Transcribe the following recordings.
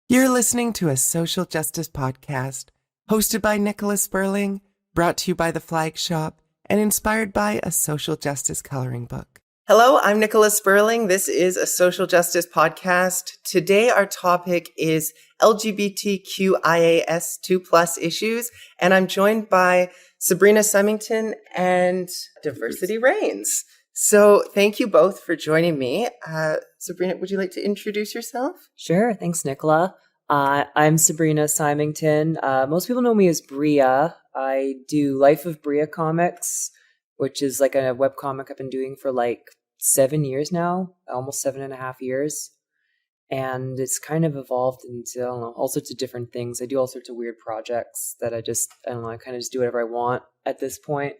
You're listening to a social justice podcast hosted by Nicola Spurling, brought to you by The Flag Shop, and inspired by a social justice coloring book. Hello, I'm Nicola Spurling. This is a social justice podcast. Today, our topic is LGBTQIAS2+ issues, and I'm joined by Sabrina Symington and Diversity Reigns. So thank you both for joining me. Sabrina, would you like to introduce yourself? Sure. Thanks, Nicola. I'm Sabrina Symington. Most people know me as Bria. I do Life of Bria comics, which is like a webcomic I've been doing for like 7 years now, almost 7.5 years. And it's kind of evolved into, I don't know, all sorts of different things. I do all sorts of weird projects that I kind of just do whatever I want at this point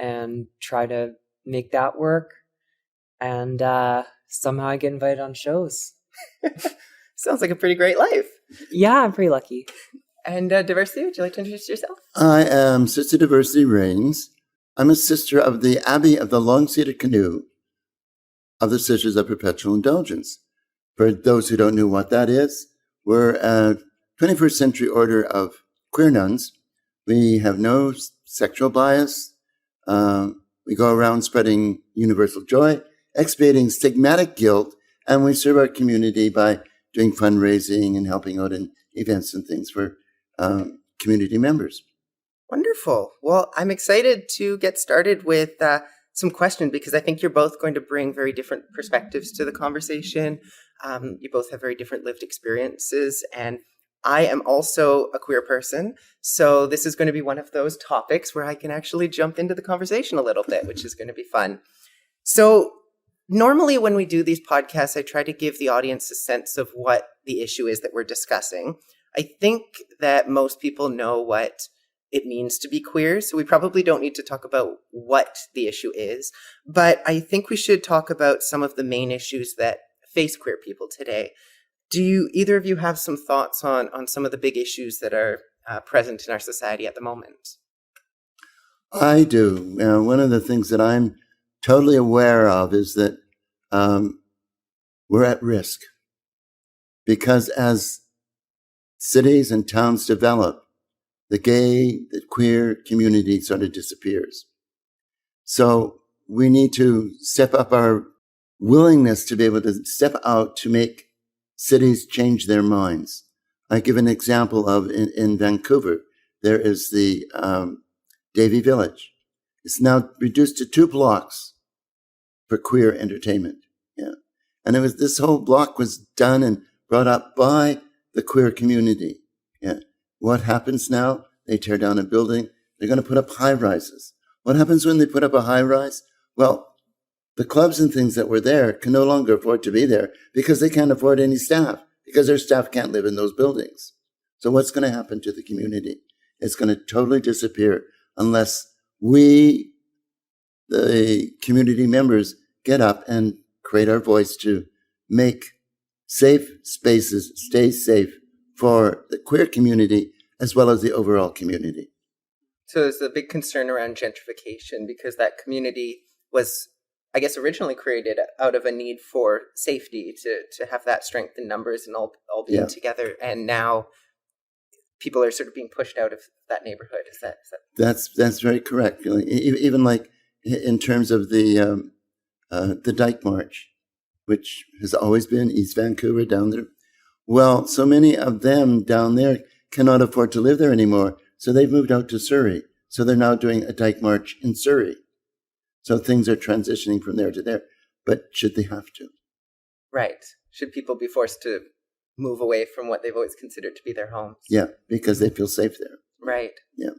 and try to make that work. And somehow I get invited on shows. Sounds like a pretty great life. Yeah, I'm pretty lucky. And Diversity, would you like to introduce yourself? I am Sister Diversity Reigns. I'm a sister of the Abbey of the Long-Seated Canoe of the Sisters of Perpetual Indulgence. For those who don't know what that is, we're a 21st century order of queer nuns. We have no sexual bias. We go around spreading universal joy, expiating stigmatic guilt, and we serve our community by doing fundraising and helping out in events and things for community members. Wonderful. Well, I'm excited to get started with some questions because I think you're both going to bring very different perspectives to the conversation. You both have very different lived experiences, and I am also a queer person, so this is going to be one of those topics where I can actually jump into the conversation a little bit, which is going to be fun. So normally when we do these podcasts, I try to give the audience a sense of what the issue is that we're discussing. I think that most people know what it means to be queer, so we probably don't need to talk about what the issue is, but I think we should talk about some of the main issues that face queer people today. Do either of you have some thoughts on some of the big issues that are present in our society at the moment? I do. One of the things that I'm totally aware of is that we're at risk because as cities and towns develop, the gay, the queer community sort of disappears. So we need to step up our willingness to be able to step out to make cities change their minds. I give an example of in Vancouver, there is the Davie Village. It's now reduced to 2 blocks for queer entertainment. Yeah. And this whole block was done and brought up by the queer community. Yeah. What happens now? They tear down a building. They're going to put up high rises. What happens when they put up a high rise? Well, the clubs and things that were there can no longer afford to be there because they can't afford any staff because their staff can't live in those buildings. So what's going to happen to the community? It's going to totally disappear unless we, the community members, get up and create our voice to make safe spaces stay safe for the queer community as well as the overall community. So there's a big concern around gentrification because that community was, I guess, originally created out of a need for safety, to have that strength in numbers and all being together. And now people are sort of being pushed out of that neighborhood. Is that? That's very correct. Even like in terms of the Dyke March, which has always been East Vancouver down there. Well, so many of them down there cannot afford to live there anymore. So they've moved out to Surrey. So they're now doing a Dyke March in Surrey. So things are transitioning from there to there. But should they have to? Right. Should people be forced to move away from what they've always considered to be their homes? Yeah, because they feel safe there. Right. Yeah.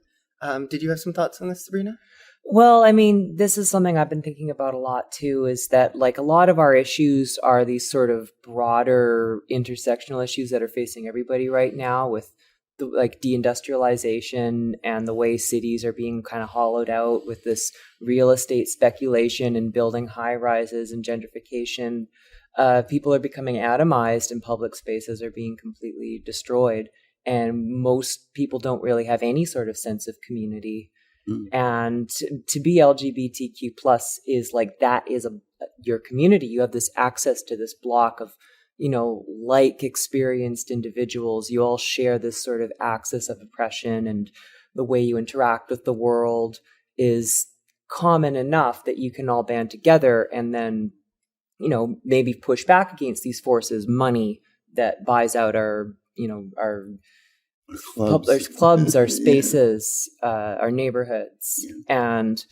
Did you have some thoughts on this, Sabrina? Well, I mean, this is something I've been thinking about a lot too, is that like a lot of our issues are these sort of broader intersectional issues that are facing everybody right now with the like deindustrialization and the way cities are being kind of hollowed out with this real estate speculation and building high rises and gentrification. People are becoming atomized and public spaces are being completely destroyed. And most people don't really have any sort of sense of community. And to be LGBTQ plus is like, that is your community. You have this access to this block of, like experienced individuals, you all share this sort of axis of oppression, and the way you interact with the world is common enough that you can all band together and then, maybe push back against these forces. Money that buys out our clubs, our spaces, our neighborhoods. Yeah. And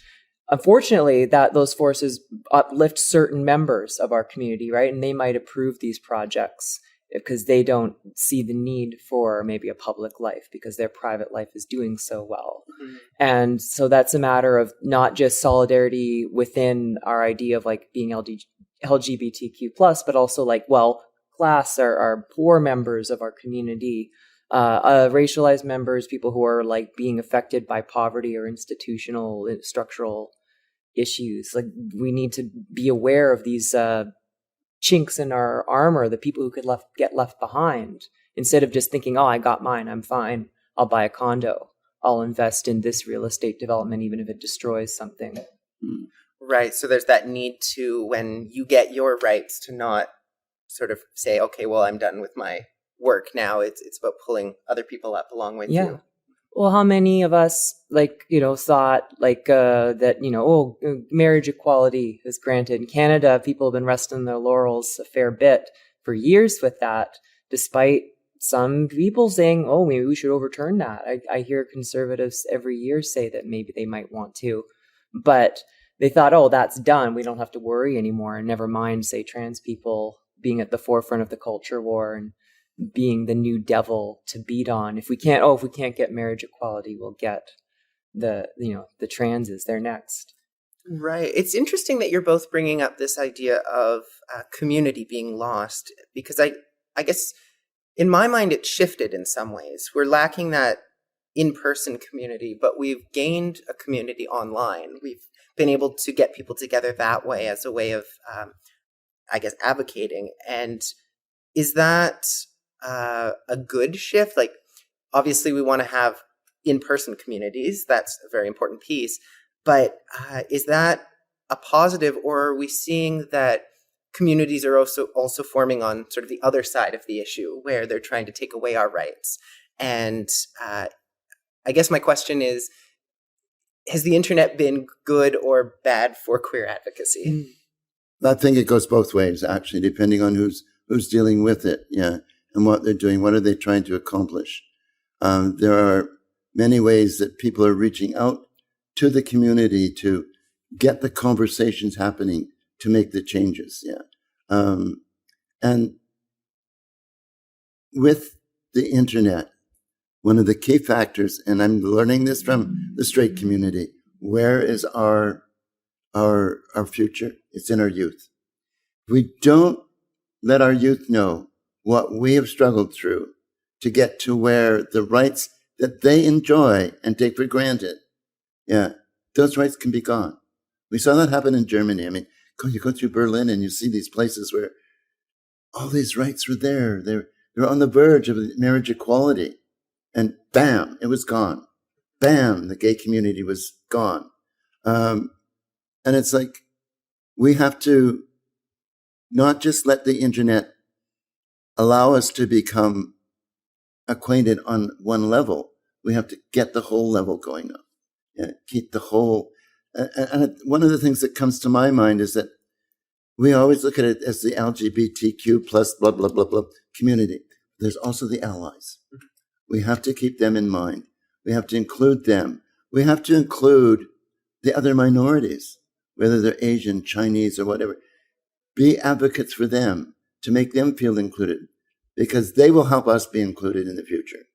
unfortunately, that those forces uplift certain members of our community, right? And they might approve these projects because they don't see the need for maybe a public life because their private life is doing so well. Mm-hmm. And so that's a matter of not just solidarity within our idea of like being LGBTQ plus, but also like, class are poor members of our community, racialized members, people who are like being affected by poverty or institutional structural issues. Like, we need to be aware of these chinks in our armor, the people who could get left behind, instead of just thinking, oh, I got mine, I'm fine, I'll buy a condo, I'll invest in this real estate development even if it destroys something. Right. So there's that need to, when you get your rights, to not sort of say, okay, well, I'm done with my work now. It's about pulling other people up along with you. Well, how many of us thought that, marriage equality is granted in Canada? People have been resting their laurels a fair bit for years with that, despite some people saying, oh, maybe we should overturn that. I hear conservatives every year say that maybe they might want to, but they thought, oh, that's done, we don't have to worry anymore. And never mind, say, trans people being at the forefront of the culture war and being the new devil to beat on. If we can't get marriage equality, we'll get the transes. They're next. Right. It's interesting that you're both bringing up this idea of community being lost, because I guess in my mind it shifted in some ways. We're lacking that in-person community, but we've gained a community online. We've been able to get people together that way as a way of, advocating. And is that a good shift? Like, obviously we want to have in-person communities. That's a very important piece. But is that a positive, or are we seeing that communities are also forming on sort of the other side of the issue, where they're trying to take away our rights? And I guess my question is, has the internet been good or bad for queer advocacy? I think it goes both ways, actually, depending on who's dealing with it, and what they're doing. What are they trying to accomplish? There are many ways that people are reaching out to the community to get the conversations happening, to make the changes. And with the internet, one of the key factors, and I'm learning this from the straight community, where is our future? It's in our youth. We don't let our youth know what we have struggled through to get to where the rights that they enjoy and take for granted, those rights can be gone. We saw that happen in Germany. I mean, you go through Berlin and you see these places where all these rights were there. They're on the verge of marriage equality. And bam, it was gone. Bam, the gay community was gone. And it's like, we have to not just let the internet allow us to become acquainted on one level. We have to get the whole level going up. Keep the whole. And one of the things that comes to my mind is that we always look at it as the LGBTQ plus blah, blah, blah, blah community. There's also the allies. We have to keep them in mind. We have to include them. We have to include the other minorities, whether they're Asian, Chinese, or whatever. Be advocates for them to make them feel included, because they will help us be included in the future.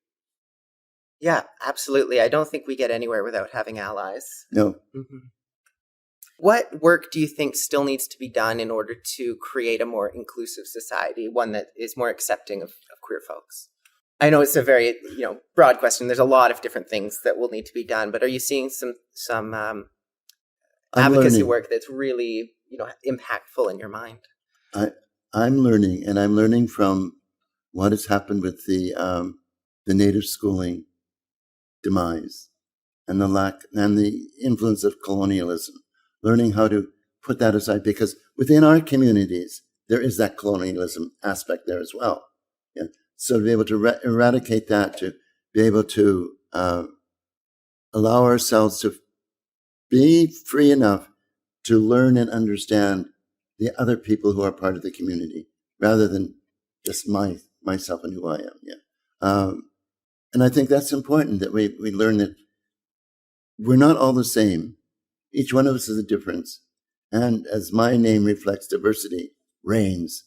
Yeah, absolutely. I don't think we get anywhere without having allies. No. Mm-hmm. What work do you think still needs to be done in order to create a more inclusive society, one that is more accepting of queer folks? I know it's a very broad question. There's a lot of different things that will need to be done, but are you seeing some advocacy work that's really impactful in your mind? I'm learning, and I'm learning from what has happened with the native schooling demise and the lack and the influence of colonialism. Learning how to put that aside, because within our communities there is that colonialism aspect there as well. Yeah. So to be able to eradicate that, to be able to allow ourselves to be free enough to learn and understand the other people who are part of the community, rather than just myself and who I am. Yeah. And I think that's important, that we learn that we're not all the same. Each one of us is a difference. And as my name reflects, diversity reigns.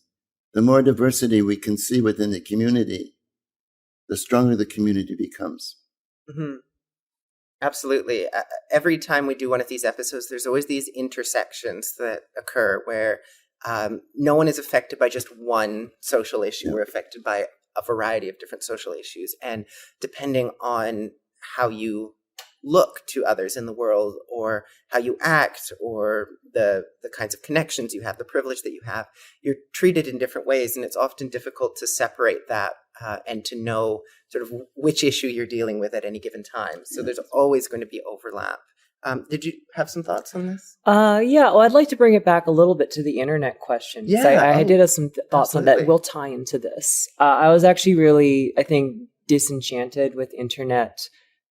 The more diversity we can see within the community, the stronger the community becomes. Mm-hmm. Absolutely. Every time we do one of these episodes, there's always these intersections that occur where no one is affected by just one social issue. We're affected by a variety of different social issues. And depending on how you look to others in the world, or how you act, or the kinds of connections you have, the privilege that you have, you're treated in different ways. And it's often difficult to separate that and to know sort of which issue you're dealing with at any given time. So there's always going to be overlap. Did you have some thoughts on this? Yeah. Well, I'd like to bring it back a little bit to the internet question. Yeah. I did have some thoughts absolutely. on that will tie into this. I was actually really, I think, disenchanted with internet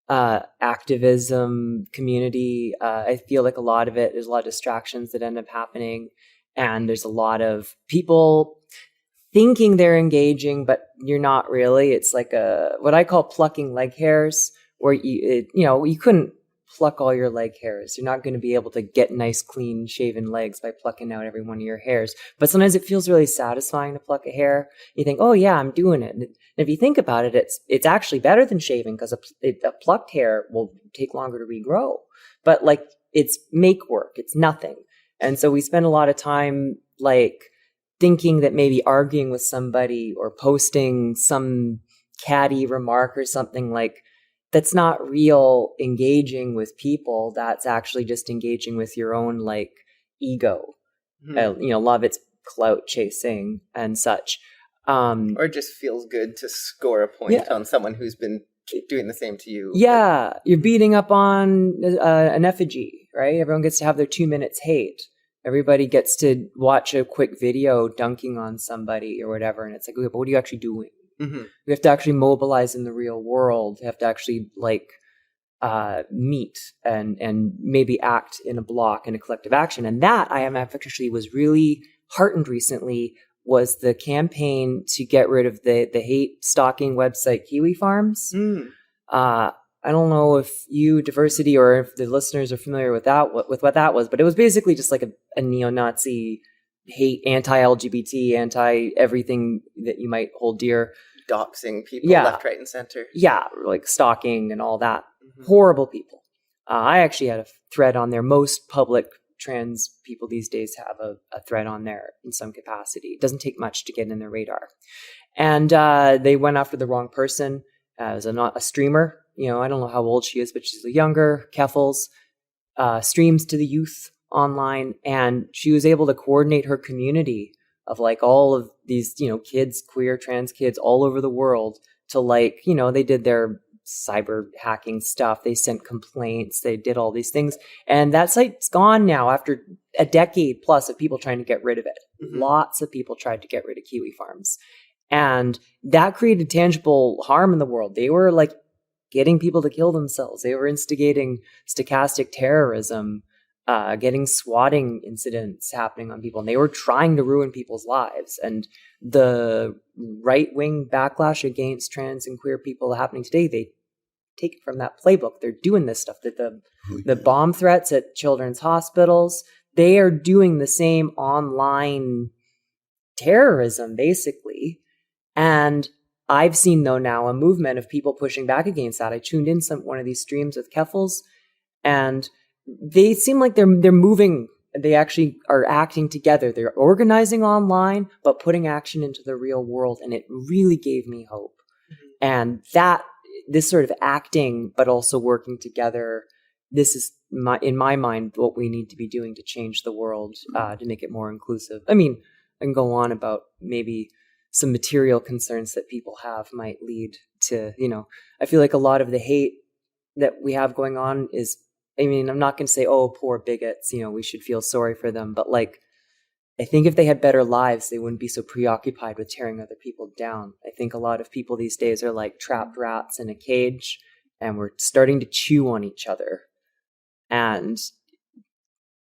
activism community. I feel like a lot of there's a lot of distractions that end up happening, and there's a lot of people thinking they're engaging, but you're not really. It's like what I call plucking leg hairs, where you couldn't pluck all your leg hairs. You're not going to be able to get nice, clean shaven legs by plucking out every one of your hairs. But sometimes it feels really satisfying to pluck a hair. You think, oh yeah, I'm doing it. And if you think about it, it's actually better than shaving, because a plucked hair will take longer to regrow. But like, it's make work. It's nothing. And so we spend a lot of time like thinking that maybe arguing with somebody or posting some catty remark or something, like, that's not real engaging with people. That's actually just engaging with your own like ego. Mm-hmm. A lot of it's clout chasing and such. Or it just feels good to score a point on someone who's been doing the same to you. Yeah, you're beating up on an effigy, right? Everyone gets to have their 2 minutes hate. Everybody gets to watch a quick video dunking on somebody or whatever, and it's like, okay, but what are you actually doing? Mm-hmm. We have to actually mobilize in the real world. We have to actually like meet and maybe act in a block in a collective action. And that I am actually was really heartened recently, was the campaign to get rid of the hate stalking website Kiwi Farms. I don't know if you, Diversity, or if the listeners are familiar with what that was, but it was basically just like a neo-Nazi hate, anti-LGBT, anti-everything that you might hold dear. Doxing people left, right, and center. Yeah, like stalking and all that. Mm-hmm. Horrible people. I actually had a thread on there. Most public trans people these days have a thread on there in some capacity. It doesn't take much to get in their radar. And they went after the wrong person. It was a streamer. I don't know how old she is, but she's a younger, Keffels, streams to the youth online. And she was able to coordinate her community of like all of these, kids, queer, trans kids all over the world to like, they did their cyber hacking stuff. They sent complaints. They did all these things. And that site's gone now after a decade plus of people trying to get rid of it. Mm-hmm. Lots of people tried to get rid of Kiwi Farms. And that created tangible harm in the world. They were like getting people to kill themselves. They were instigating stochastic terrorism, getting swatting incidents happening on people, and they were trying to ruin people's lives. And the right-wing backlash against trans and queer people happening today, they take it from that playbook. They're doing this stuff. The bomb threats at children's hospitals, they are doing the same online terrorism, basically. And I've seen, though, now a movement of people pushing back against that. I tuned in one of these streams with Keffels, and they seem like they're moving. They actually are acting together. They're organizing online, but putting action into the real world. And it really gave me hope. Mm-hmm. And this sort of acting, but also working together, this is in my mind, what we need to be doing to change the world, to make it more inclusive. I mean, I can go on about maybe some material concerns that people have might lead to, I feel like a lot of the hate that we have going on is, I'm not going to say, oh, poor bigots, we should feel sorry for them. But like, I think if they had better lives, they wouldn't be so preoccupied with tearing other people down. I think a lot of people these days are like trapped rats in a cage, and we're starting to chew on each other. And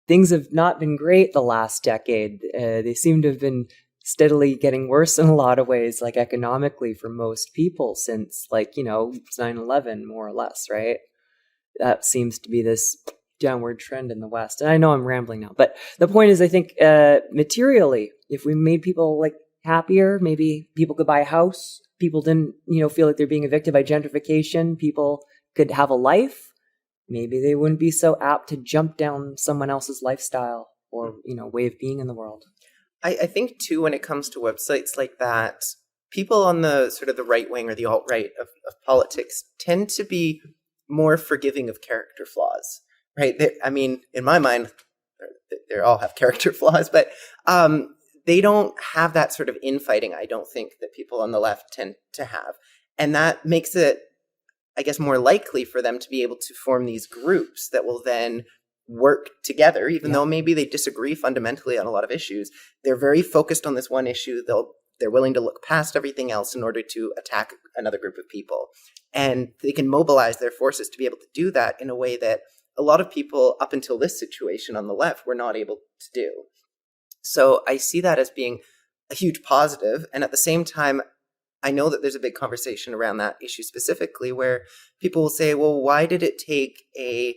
things have not been great the last decade. They seem to have been steadily getting worse in a lot of ways, like economically for most people since, like, 9/11, more or less, right? That seems to be this downward trend in the West. And I know I'm rambling now, but the point is, I think materially, if we made people like happier, maybe people could buy a house. People didn't, feel like they're being evicted by gentrification. People could have a life. Maybe they wouldn't be so apt to jump down someone else's lifestyle or, way of being in the world. I think too, when it comes to websites like that, people on the sort of the right wing or the alt-right of politics tend to be more forgiving of character flaws. Right. In my mind, they all have character flaws, but they don't have that sort of infighting, I don't think, that people on the left tend to have. And that makes it, I guess, more likely for them to be able to form these groups that will then work together, even though maybe they disagree fundamentally on a lot of issues. They're very focused on this one issue. They're willing to look past everything else in order to attack another group of people. And they can mobilize their forces to be able to do that in a way that a lot of people up until this situation on the left were not able to do. So I see that as being a huge positive. And at the same time, I know that there's a big conversation around that issue specifically where people will say, well, why did it take a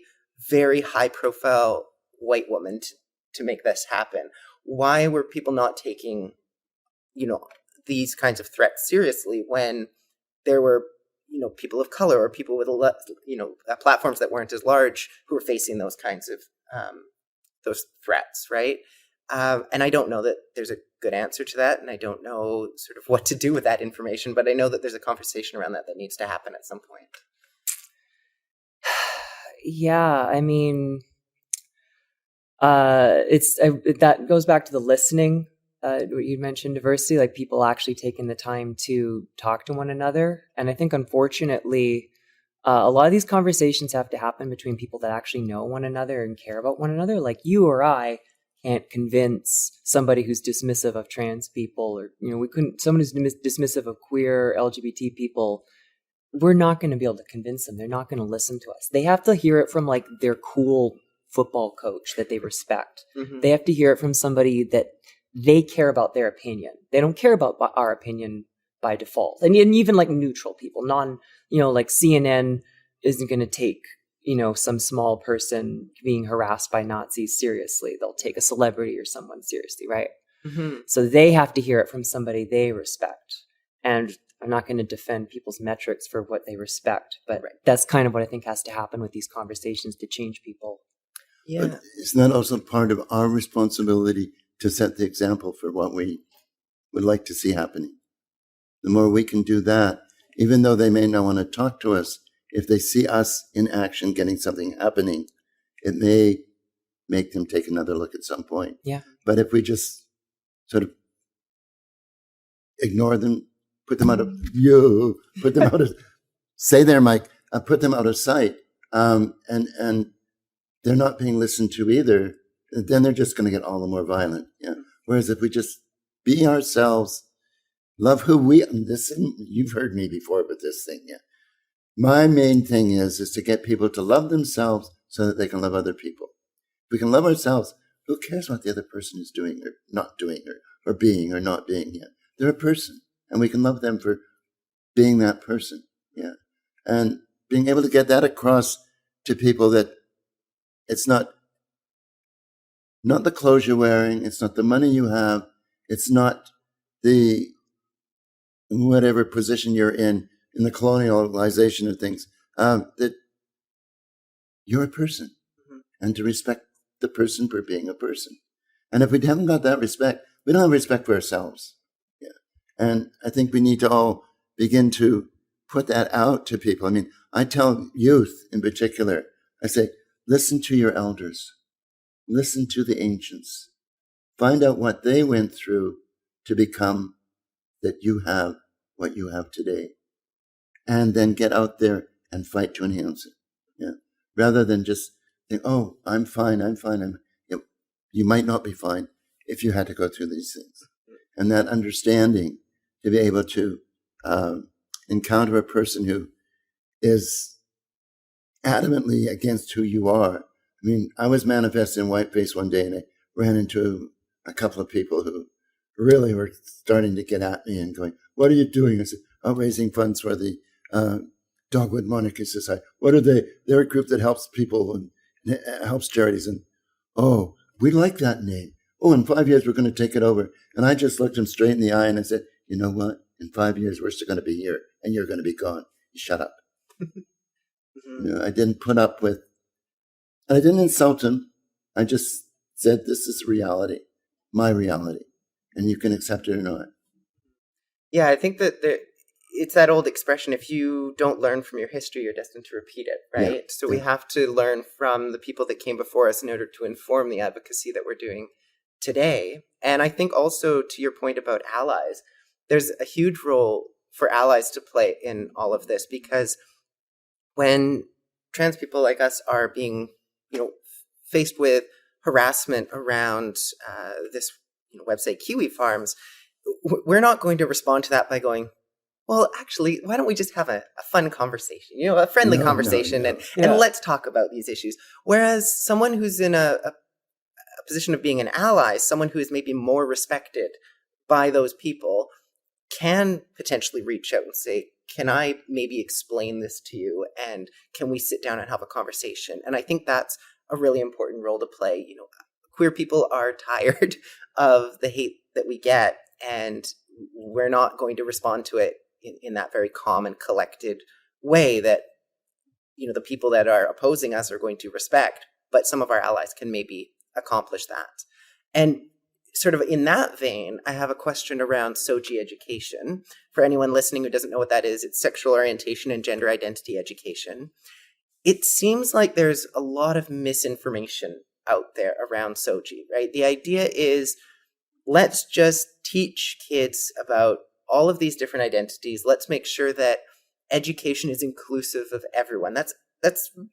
very high profile white woman to make this happen? Why were people not taking, these kinds of threats seriously when there were people of color or people with, platforms that weren't as large who were facing those kinds of those threats, right? And I don't know that there's a good answer to that, and I don't know sort of what to do with that information, but I know that there's a conversation around that needs to happen at some point. Yeah, that goes back to the listening. What you mentioned, diversity, like people actually taking the time to talk to one another. And I think, unfortunately, a lot of these conversations have to happen between people that actually know one another and care about one another. Like you or I can't convince somebody who's dismissive of trans people, or, someone who's dismissive of queer, LGBT people. We're not going to be able to convince them. They're not going to listen to us. They have to hear it from like their cool football coach that they respect. Mm-hmm. They have to hear it from somebody that they care about their opinion. They don't care about our opinion by default. And even like neutral people, like CNN isn't going to take, some small person being harassed by Nazis seriously. They'll take a celebrity or someone seriously, right? Mm-hmm. So they have to hear it from somebody they respect. And I'm not going to defend people's metrics for what they respect, but that's kind of what I think has to happen with these conversations to change people. Yeah. But isn't that also part of our responsibility to set the example for what we would like to see happening? The more we can do that, even though they may not want to talk to us, if they see us in action getting something happening, it may make them take another look at some point. Yeah. But if we just sort of ignore them, put them out of say there, Mike, put them out of sight, and they're not being listened to either, then they're just going to get all the more violent. Yeah. Whereas if we just be ourselves, love who you've heard me before with this thing. Yeah. My main thing is to get people to love themselves so that they can love other people. If we can love ourselves, who cares what the other person is doing or not doing or being or not being? Yeah. They're a person, and we can love them for being that person. Yeah. And being able to get that across to people that it's not the clothes you're wearing, it's not the money you have, it's not the whatever position you're in the colonialization of things, that you're a person, mm-hmm. and to respect the person for being a person. And if we haven't got that respect, we don't have respect for ourselves. Yeah. And I think we need to all begin to put that out to people. I mean, I tell youth in particular, I say, listen to your elders. Listen to the ancients. Find out what they went through to become that you have what you have today. And then get out there and fight to enhance it. Yeah. Rather than just think, oh, I'm fine. You might not be fine. if you had to go through these things. And that understanding to be able to encounter a person who is adamantly against who you are. I mean, I was manifesting in whiteface one day and I ran into a couple of people who really were starting to get at me and going, "What are you doing?" I said, "Oh, raising funds for the Dogwood Monarchy Society." "What are they?" "They're a group that helps people and helps charities." And, "Oh, we like that name. Oh, in 5 years, we're going to take it over." And I just looked him straight in the eye and I said, "You know what? In 5 years, we're still going to be here and you're going to be gone. You shut up." You know, I didn't put up with, and I didn't insult him. I just said, "This is reality, my reality, and you can accept it or not." Yeah, I think that it's that old expression, if you don't learn from your history, you're destined to repeat it, right? Yeah, So we have to learn from the people that came before us in order to inform the advocacy that we're doing today. And I think also to your point about allies, there's a huge role for allies to play in all of this, because when trans people like us are being, faced with harassment around this website Kiwi Farms, we're not going to respond to that by going, "Well, actually, why don't we just have a fun conversation, a friendly conversation, No. And let's talk about these issues." Whereas someone who's in a position of being an ally, someone who is maybe more respected by those people, can potentially reach out and say, "Can I maybe explain this to you? And can we sit down and have a conversation?" And I think that's a really important role to play. Queer people are tired of the hate that we get, and we're not going to respond to it in that very calm and collected way that, the people that are opposing us are going to respect. But some of our allies can maybe accomplish that. And sort of in that vein, I have a question around SOGI education. For anyone listening who doesn't know what that is, it's sexual orientation and gender identity education. It seems like there's a lot of misinformation out there around SOGI, right? The idea is, let's just teach kids about all of these different identities. Let's make sure that education is inclusive of everyone. That's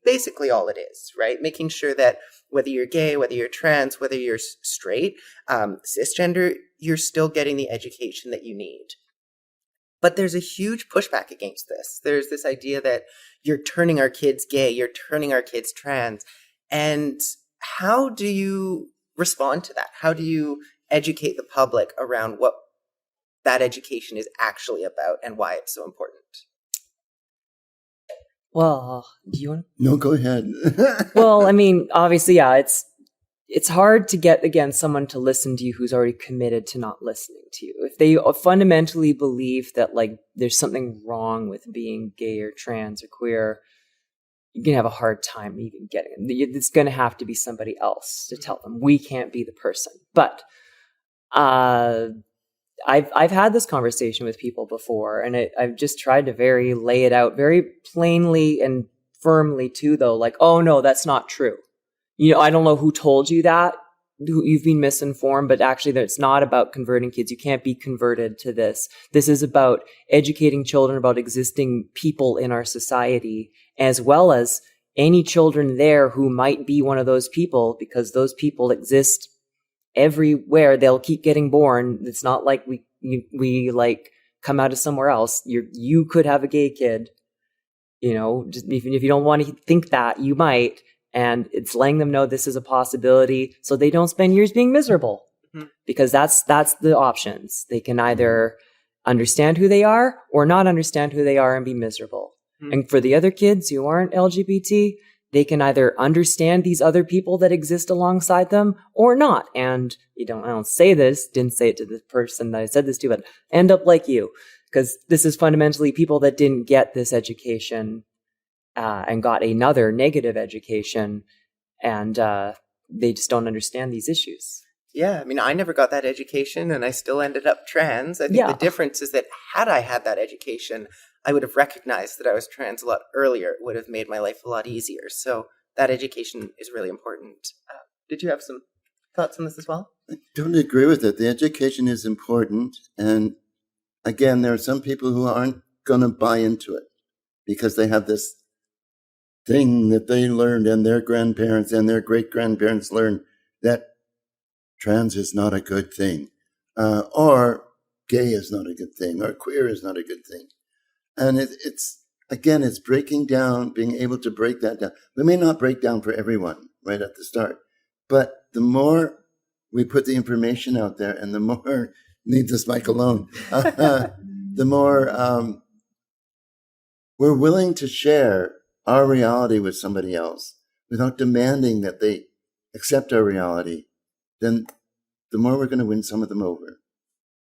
basically all it is, right? Making sure that whether you're gay, whether you're trans, whether you're straight, cisgender, you're still getting the education that you need. But there's a huge pushback against this. There's this idea that you're turning our kids gay, you're turning our kids trans. And how do you respond to that? How do you educate the public around what that education is actually about and why it's so important? Well, do you want? No, go ahead. Well, I mean, obviously, yeah, it's hard to get, again, someone to listen to you who's already committed to not listening to you. If they fundamentally believe that, like, there's something wrong with being gay or trans or queer, you're going to have a hard time even getting it. It's going to have to be somebody else to tell them. We can't be the person. But I've had this conversation with people before, and I've just tried to lay it out very plainly and firmly too, though, like, "Oh no, that's not true. I don't know who told you that. You've been misinformed, but actually it's not about converting kids. You can't be converted to this. This is about educating children about existing people in our society, as well as any children there who might be one of those people, because those people exist everywhere. They'll keep getting born. It's not like we like come out of somewhere else. You could have a gay kid, just even if you don't want to think that, you might. And it's letting them know this is a possibility, so they don't spend years being miserable. Mm-hmm. Because that's the options. They can either understand who they are or not understand who they are and be miserable. Mm-hmm. And for the other kids who aren't LGBT, they can either understand these other people that exist alongside them or not. And I don't say this, didn't say it to the person that I said this to, but end up like you. Because this is fundamentally people that didn't get this education and got another negative education, and they just don't understand these issues. Yeah, I mean, I never got that education, and I still ended up trans. I think the difference is that had I had that education, I would have recognized that I was trans a lot earlier. It would have made my life a lot easier. So that education is really important. Did you have some thoughts on this as well? I don't agree with it. The education is important. And again, there are some people who aren't going to buy into it because they have this thing that they learned and their grandparents and their great-grandparents learned, that trans is not a good thing, or gay is not a good thing, or queer is not a good thing. And it's breaking down, being able to break that down. We may not break down for everyone right at the start, but the more we put the information out there and the more, leave this mic alone, the more we're willing to share our reality with somebody else without demanding that they accept our reality, then the more we're going to win some of them over.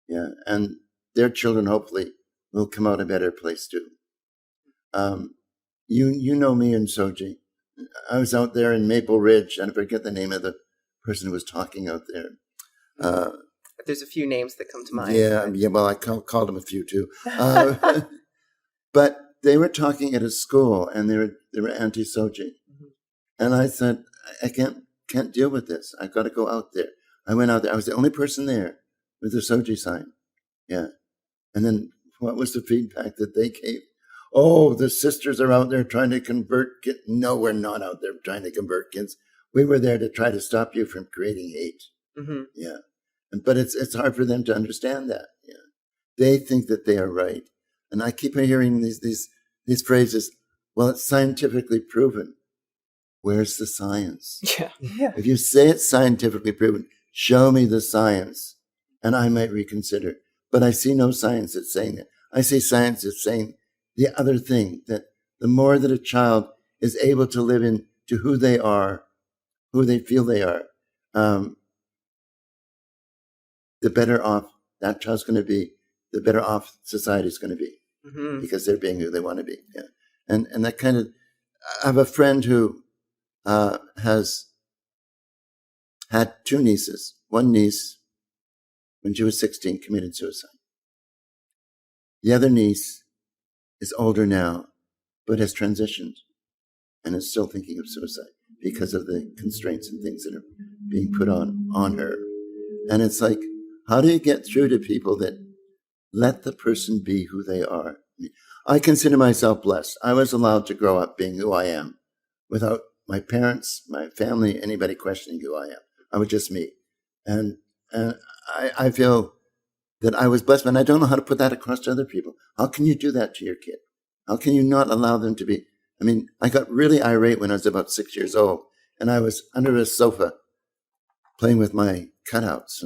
Yeah. And their children hopefully will come out a better place too. You know me and Soji. I was out there in Maple Ridge, and I forget the name of the person who was talking out there. There's a few names that come to mind. Yeah. Well, I called them a few too. But they were talking at a school, and they were anti-Soji. Mm-hmm. And I said, I can't deal with this. I've got to go out there. I went out there. I was the only person there with the Soji sign. Yeah. And then what was the feedback that they gave? Oh, the sisters are out there trying to convert kids. No, we're not out there trying to convert kids. We were there to try to stop you from creating hate. Mm-hmm. Yeah. But it's hard for them to understand that. Yeah. They think that they are right. And I keep hearing these phrases, well, it's scientifically proven. Where's the science? Yeah. If you say it's scientifically proven, show me the science, and I might reconsider. But I see no science that's saying that. I see science that's saying the other thing, that the more that a child is able to live into who they are, who they feel they are, the better off that child's going to be, the better off society's going to be, mm-hmm. because they're being who they want to be. Yeah. And that kind of, I have a friend who has had two nieces. One niece, when she was 16, committed suicide. The other niece is older now, but has transitioned and is still thinking of suicide because of the constraints and things that are being put on her. And it's like, how do you get through to people that let the person be who they are? I consider myself blessed. I was allowed to grow up being who I am without my parents, my family, anybody questioning who I am. I was just me. And I feel that I was blessed, and I don't know how to put that across to other people. How can you do that to your kid? How can you not allow them to be? I mean, I got really irate when I was about 6 years old, and I was under a sofa playing with my cutouts.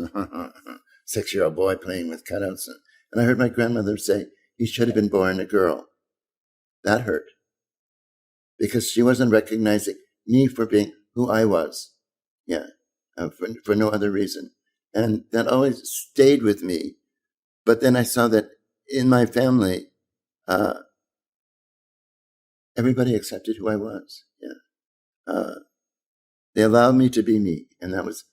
6-year-old boy playing with cutouts. And I heard my grandmother say, he should have been born a girl. That hurt. Because she wasn't recognizing me for being who I was. Yeah. For no other reason. And that always stayed with me. But then I saw that in my family, everybody accepted who I was. Yeah. They allowed me to be me. And that was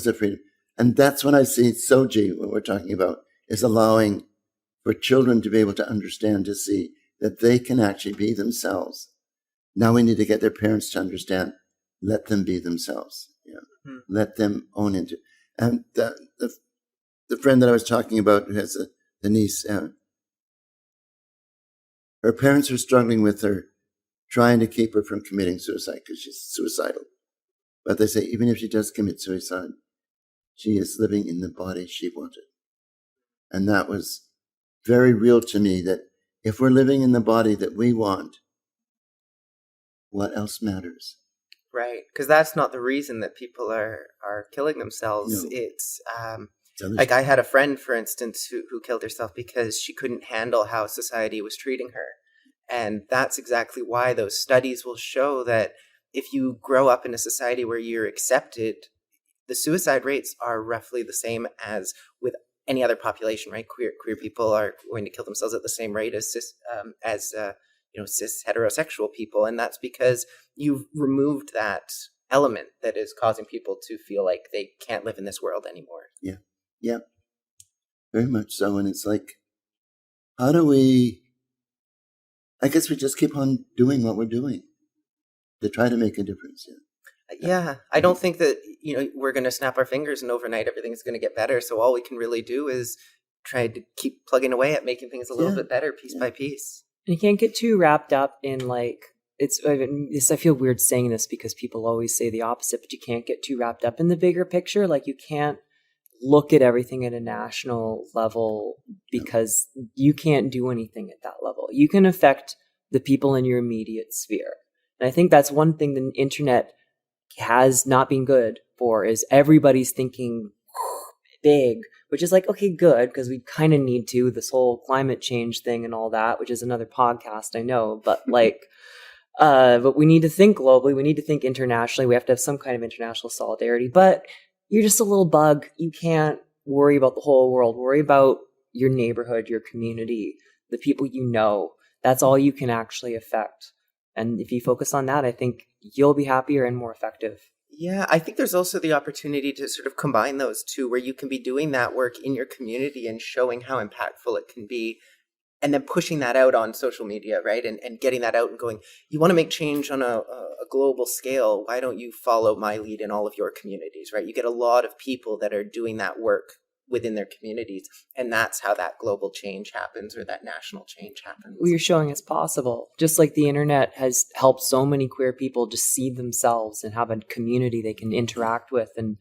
a freedom. And that's when I see Soji, what we're talking about, is allowing for children to be able to understand, to see that they can actually be themselves. Now we need to get their parents to understand, let them be themselves. Yeah. Mm-hmm. Let them own into. And the friend that I was talking about who has the niece, her parents are struggling with her, trying to keep her from committing suicide because she's suicidal. But they say, even if she does commit suicide, she is living in the body she wanted. And that was very real to me, that if we're living in the body that we want, what else matters? Right, because that's not the reason that people are killing themselves. No. It's like I had a friend, for instance, who killed herself because she couldn't handle how society was treating her. And that's exactly why those studies will show that if you grow up in a society where you're accepted, the suicide rates are roughly the same as with any other population, right? Queer people are going to kill themselves at the same rate as cis heterosexual people. And that's because you've removed that element that is causing people to feel like they can't live in this world anymore. Yeah. Yeah. Very much so. And it's like, how do we, I guess we just keep on doing what we're doing to try to make a difference. Yeah. Yeah, I don't think that, we're going to snap our fingers and overnight everything's going to get better. So all we can really do is try to keep plugging away at making things a little bit better piece by piece. You can't get too wrapped up in I feel weird saying this because people always say the opposite, but you can't get too wrapped up in the bigger picture. Like you can't look at everything at a national level, because you can't do anything at that level. You can affect the people in your immediate sphere. And I think that's one thing the internet has not been good for, is everybody's thinking big, which is like, okay, good, because we kind of need to, this whole climate change thing and all that, which is another podcast, I know, but like, but we need to think globally. We need to think internationally. We have to have some kind of international solidarity, but you're just a little bug. You can't worry about the whole world. Worry about your neighborhood, your community, the people you know. That's all you can actually affect. And if you focus on that, I think you'll be happier and more effective. Yeah, I think there's also the opportunity to sort of combine those two, where you can be doing that work in your community and showing how impactful it can be, and then pushing that out on social media, right? And getting that out and going, you want to make change on a global scale. Why don't you follow my lead in all of your communities, right? You get a lot of people that are doing that work within their communities, and that's how that global change happens, or that national change happens. Well, you're showing it's possible. Just like the internet has helped so many queer people just see themselves and have a community they can interact with and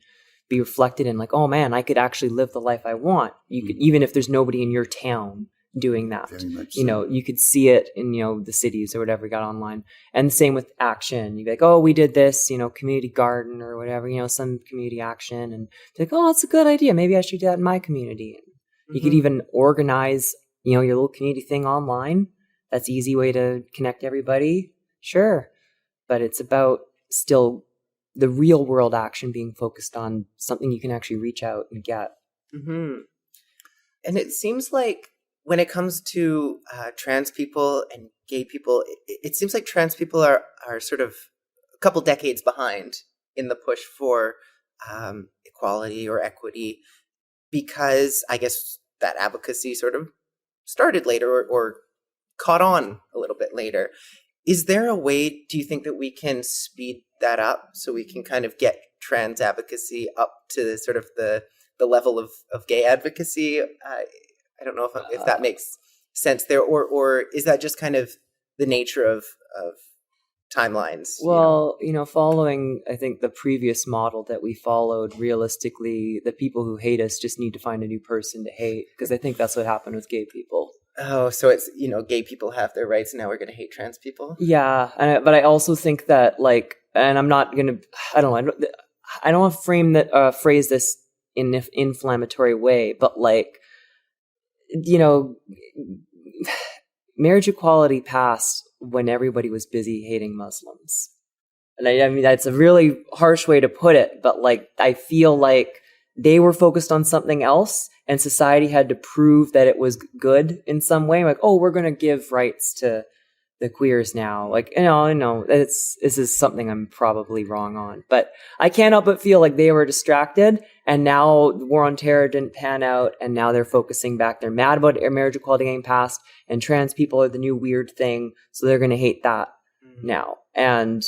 be reflected in, like, oh man, I could actually live the life I want. You could, even if there's nobody in your town doing that. Very much You so. know, you could see it in, the cities or whatever we got online. And same with action. You'd be like, oh, we did this, community garden or whatever, some community action. And be like, oh, that's a good idea. Maybe I should do that in my community. And you could even organize, your little community thing online. That's an easy way to connect everybody. Sure. But it's about still the real world action being focused on something you can actually reach out and get. Mm-hmm. And it seems like when it comes to trans people and gay people, it seems like trans people are sort of a couple decades behind in the push for equality or equity, because I guess that advocacy sort of started later, or caught on a little bit later. Is there a way, do you think, that we can speed that up so we can kind of get trans advocacy up to sort of the level of gay advocacy? I don't know if that makes sense there, or is that just kind of the nature of timelines? Well, following, I think, the previous model that we followed, realistically, the people who hate us just need to find a new person to hate, because I think that's what happened with gay people. Oh, so it's, gay people have their rights, and now we're going to hate trans people? Yeah, but I also think that, like, and I'm not going to, I don't want to phrase this in an inflammatory way, but like, marriage equality passed when everybody was busy hating Muslims. And I mean, that's a really harsh way to put it, but like, I feel like they were focused on something else, and society had to prove that it was good in some way. Like, oh, we're going to give rights to the queers now. Like, I know this is something I'm probably wrong on, but I can't help but feel like they were distracted, and now the war on terror didn't pan out, and now they're focusing back. They're mad about marriage equality getting passed, and trans people are the new weird thing, so they're going to hate that now. And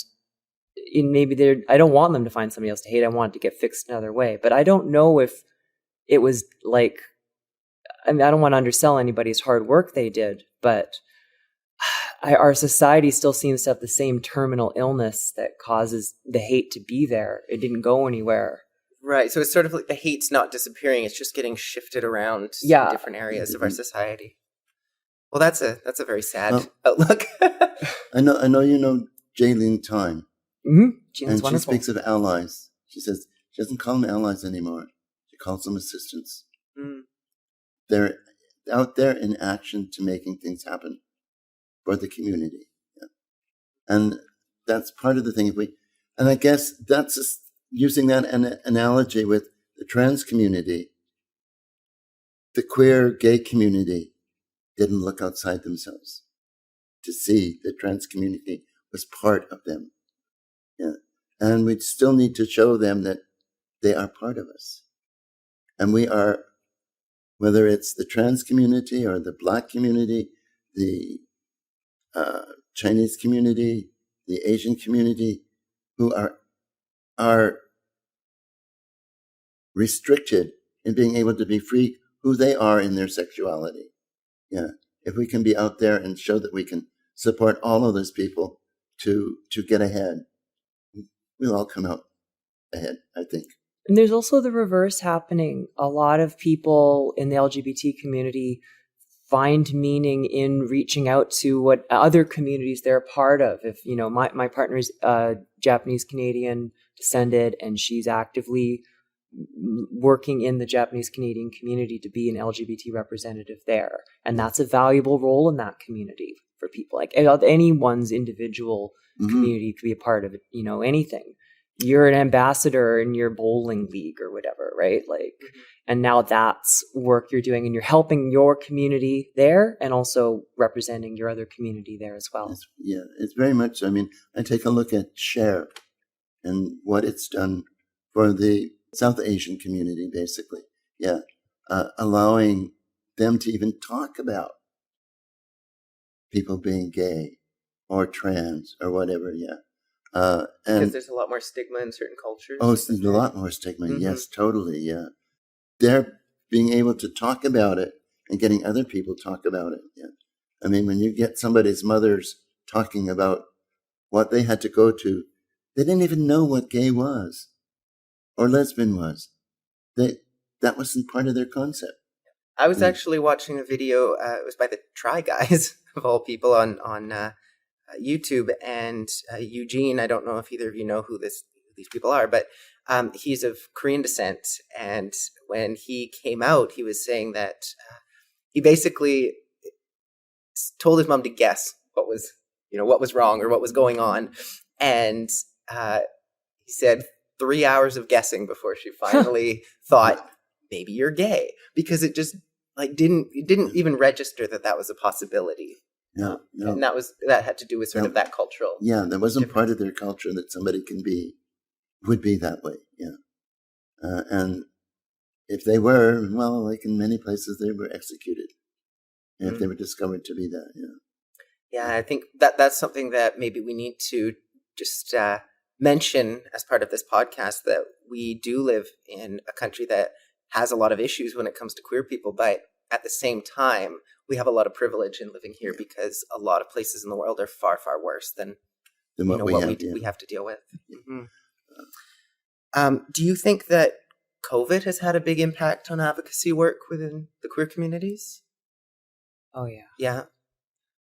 maybe I don't want them to find somebody else to hate. I want it to get fixed another way, but I don't know if it was like, I mean, I don't want to undersell anybody's hard work they did, but our society still seems to have the same terminal illness that causes the hate to be there. It didn't go anywhere. Right. So it's sort of like the hate's not disappearing. It's just getting shifted around in different areas of our society. Well, that's a very sad outlook. I know you know Jaylene Time. Mm-hmm. And wonderful. She speaks of allies. She says she doesn't call them allies anymore. She calls them assistants. They're out there in action to making things happen for the community. Yeah. And that's part of the thing. And I guess that's just using that analogy with the trans community. The queer gay community didn't look outside themselves to see the trans community was part of them. Yeah. And we still need to show them that they are part of us. And we are, whether it's the trans community or the Black community, the Chinese community, the Asian community, who are restricted in being able to be free who they are in their sexuality. Yeah. If we can be out there and show that we can support all of those people to get ahead, we'll all come out ahead, I think. And there's also the reverse happening. A lot of people in the LGBT community find meaning in reaching out to what other communities they're a part of. If, my partner's Japanese Canadian descended, and she's actively working in the Japanese Canadian community to be an LGBT representative there. And that's a valuable role in that community for people. Like anyone's individual community could be a part of it, anything. You're an ambassador in your bowling league or whatever, right? Like, and now that's work you're doing, and you're helping your community there and also representing your other community there as well. It's very much so. I mean, I take a look at SHARE and what it's done for the South Asian community, basically. Allowing them to even talk about people being gay or trans or whatever, and because there's a lot more stigma in certain cultures. Oh, there's a lot more stigma. Yes, totally. Yeah. They're being able to talk about it and getting other people talk about it. Yeah. I mean, when you get somebody's mothers talking about what they had to go to, they didn't even know what gay was or lesbian was. That wasn't part of their concept. I was actually watching a video. It was by the Try Guys, of all people, on YouTube, and Eugene. I don't know if either of you know who these people are, but he's of Korean descent. And when he came out, he was saying that he basically told his mom to guess what was wrong or what was going on, and he said 3 hours of guessing before she finally thought, maybe you're gay, because it just didn't even register that was a possibility. No. And that had to do with sort of that cultural. Yeah, that wasn't part of their culture that somebody would be that way. Yeah. And if they were, well, like in many places, they were executed if they were discovered to be that. Yeah. Yeah, I think that's something that maybe we need to just mention as part of this podcast, that we do live in a country that has a lot of issues when it comes to queer people, but at the same time, we have a lot of privilege in living here, because a lot of places in the world are far, far worse than what we have to deal with. Do you think that COVID has had a big impact on advocacy work within the queer communities? Oh, yeah. Yeah.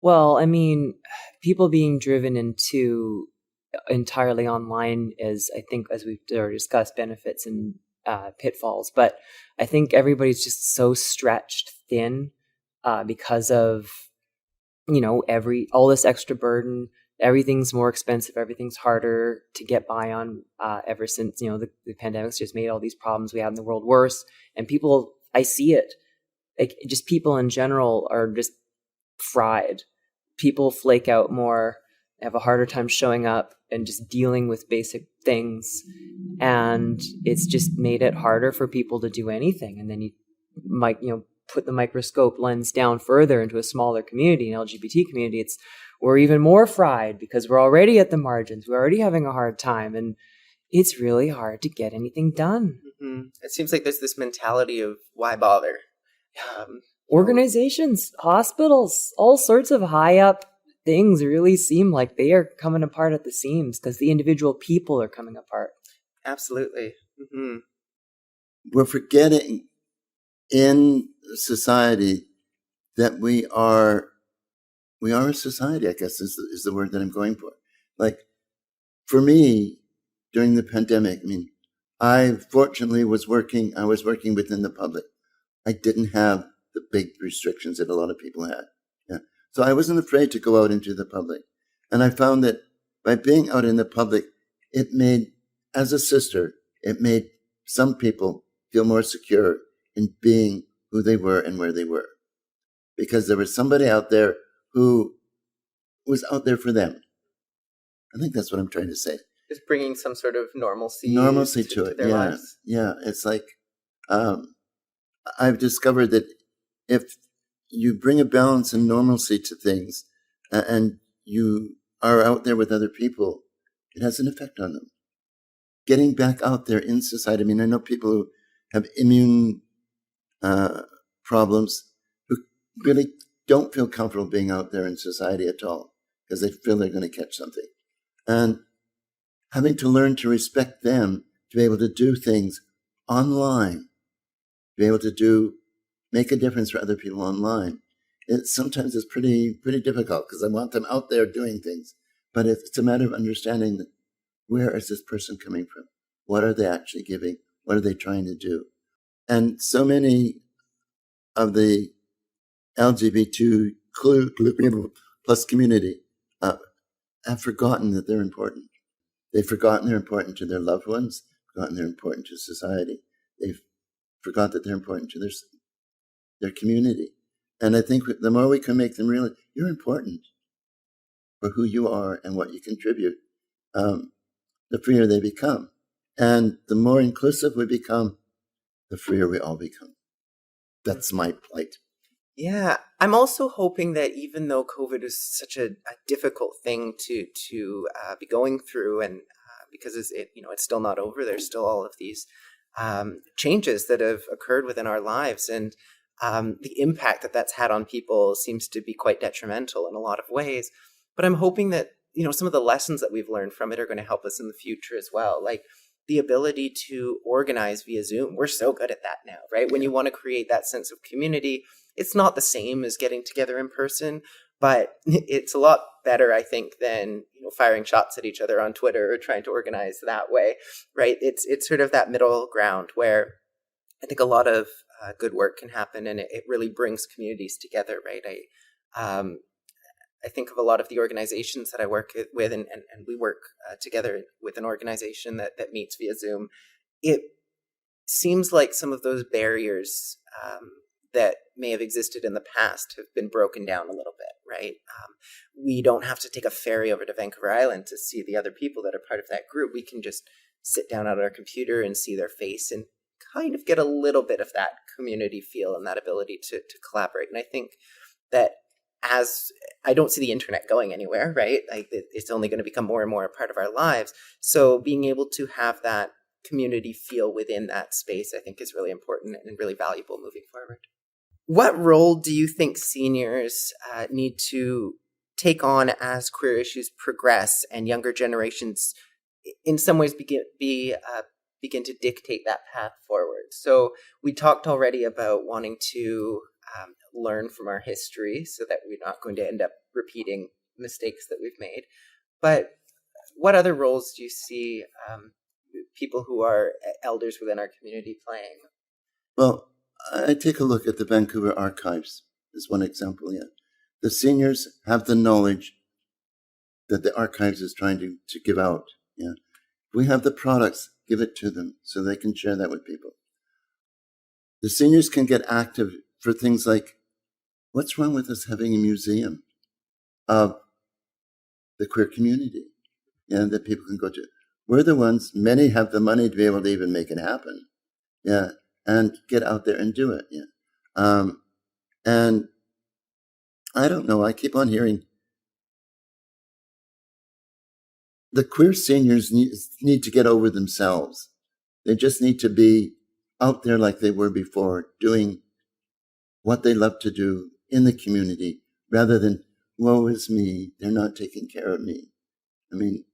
Well, I mean, people being driven into entirely online is, I think, as we've already discussed, benefits and pitfalls. But I think everybody's just so stretched thin because of, all this extra burden. Everything's more expensive. Everything's harder to get by on ever since, the pandemic's just made all these problems we have in the world worse. And people, I see it, like just people in general are just fried. People flake out more, have a harder time showing up and just dealing with basic things. And it's just made it harder for people to do anything. And then you might, put the microscope lens down further into a smaller community, an LGBT community. We're even more fried because we're already at the margins. We're already having a hard time. And it's really hard to get anything done. Mm-hmm. It seems like there's this mentality of why bother? Organizations, hospitals, all sorts of high up things really seem like they are coming apart at the seams because the individual people are coming apart. Absolutely. Mm-hmm. We're forgetting in society that we are a society, I guess is the word that I'm going for. Like, for me, during the pandemic, I mean, I fortunately was working within the public. I didn't have the big restrictions that a lot of people had. Yeah. So I wasn't afraid to go out into the public. And I found that by being out in the public, it made some people feel more secure in being who they were and where they were. Because there was somebody out there who was out there for them. I think that's what I'm trying to say. Just bringing some sort of normalcy to it. Their lives. Yeah. It's like, I've discovered that if you bring a balance and normalcy to things and you are out there with other people, it has an effect on them. Getting back out there in society. I mean, I know people who have immune problems who really don't feel comfortable being out there in society at all because they feel they're going to catch something. And having to learn to respect them to be able to do things online, to be able to make a difference for other people online. It sometimes is pretty difficult because I want them out there doing things. But it's a matter of understanding that where is this person coming from? What are they actually giving? What are they trying to do? And so many of the LGBT plus community have forgotten that they're important. They've forgotten they're important to their loved ones, forgotten they're important to society. They've forgot that they're important to their community. And I think the more we can make them realize you're important for who you are and what you contribute, the freer they become. And the more inclusive we become, the freer we all become. That's my plight. Yeah, I'm also hoping that even though COVID is such a difficult thing to be going through, and because it's still not over, there's still all of these changes that have occurred within our lives, and the impact that that's had on people seems to be quite detrimental in a lot of ways. But I'm hoping that some of the lessons that we've learned from it are going to help us in the future as well, like the ability to organize via Zoom. We're so good at that now, right? When you want to create that sense of community, it's not the same as getting together in person, but it's a lot better, I think, than firing shots at each other on Twitter or trying to organize that way, right? It's sort of that middle ground where I think a lot of good work can happen, and it really brings communities together, right? I think of a lot of the organizations that I work with, and we work together with an organization that meets via Zoom. It seems like some of those barriers that may have existed in the past have been broken down a little bit, right? We don't have to take a ferry over to Vancouver Island to see the other people that are part of that group. We can just sit down at our computer and see their face and kind of get a little bit of that community feel and that ability to collaborate. And I think that as I don't see the internet going anywhere, right? Like it's only going to become more and more a part of our lives. So being able to have that community feel within that space, I think, is really important and really valuable moving forward. What role do you think seniors need to take on as queer issues progress and younger generations in some ways begin to dictate that path forward? So we talked already about wanting to learn from our history so that we're not going to end up repeating mistakes that we've made. But what other roles do you see people who are elders within our community playing? Well, I take a look at the Vancouver archives as one example. Yeah, the seniors have the knowledge that the archives is trying to give out. Yeah, we have the products, give it to them so they can share that with people. The seniors can get active for things like, what's wrong with us having a museum of the queer community, that people can go to? We're the ones, many have the money to be able to even make it happen, and get out there and do it, and I don't know, I keep on hearing the queer seniors need to get over themselves. They just need to be out there like they were before, doing what they love to do in the community, rather than, woe is me, they're not taking care of me. I mean,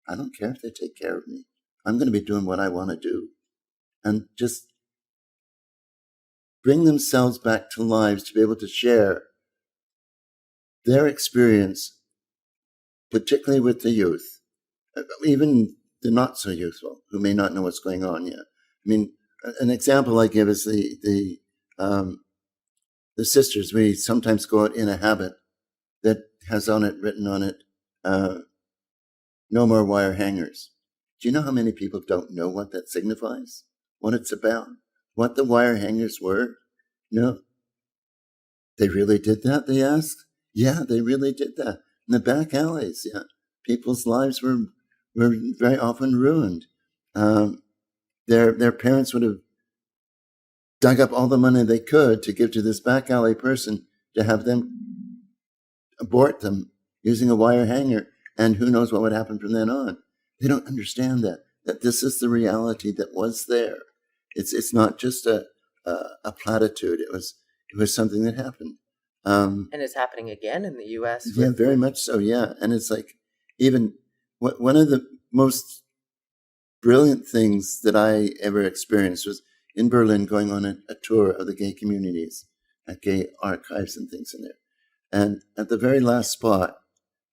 I don't care if they take care of me. I'm going to be doing what I want to do. And just bring themselves back to lives to be able to share their experience, particularly with the youth, even the not so youthful who may not know what's going on yet. I mean, an example I give is the sisters. We sometimes go out in a habit that has written on it, no more wire hangers. Do you know how many people don't know what that signifies? What it's about? What the wire hangers were? No. They really did that, they asked? Yeah, they really did that. In the back alleys, People's lives were very often ruined. Their parents would have dug up all the money they could to give to this back alley person to have them abort them using a wire hanger, and who knows what would happen from then on. They don't understand that this is the reality that was there. It's not just a platitude. It was something that happened. And it's happening again in the U.S. Yeah, very much so. Yeah, and it's like even one of the most brilliant things that I ever experienced was in Berlin, going on a tour of the gay communities, at gay archives and things in there. And at the very last spot,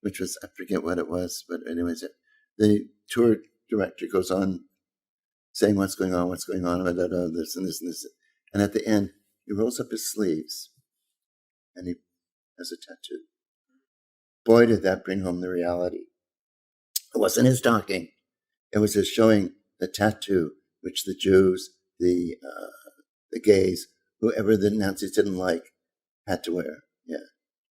which was, I forget what it was, but anyways, the tour director goes on saying what's going on, this and this and this. And at the end, he rolls up his sleeves and he has a tattoo. Boy, did that bring home the reality. It wasn't his talking. It was his showing the tattoo, which the Jews, the gays, whoever the Nazis didn't like, had to wear. Yeah.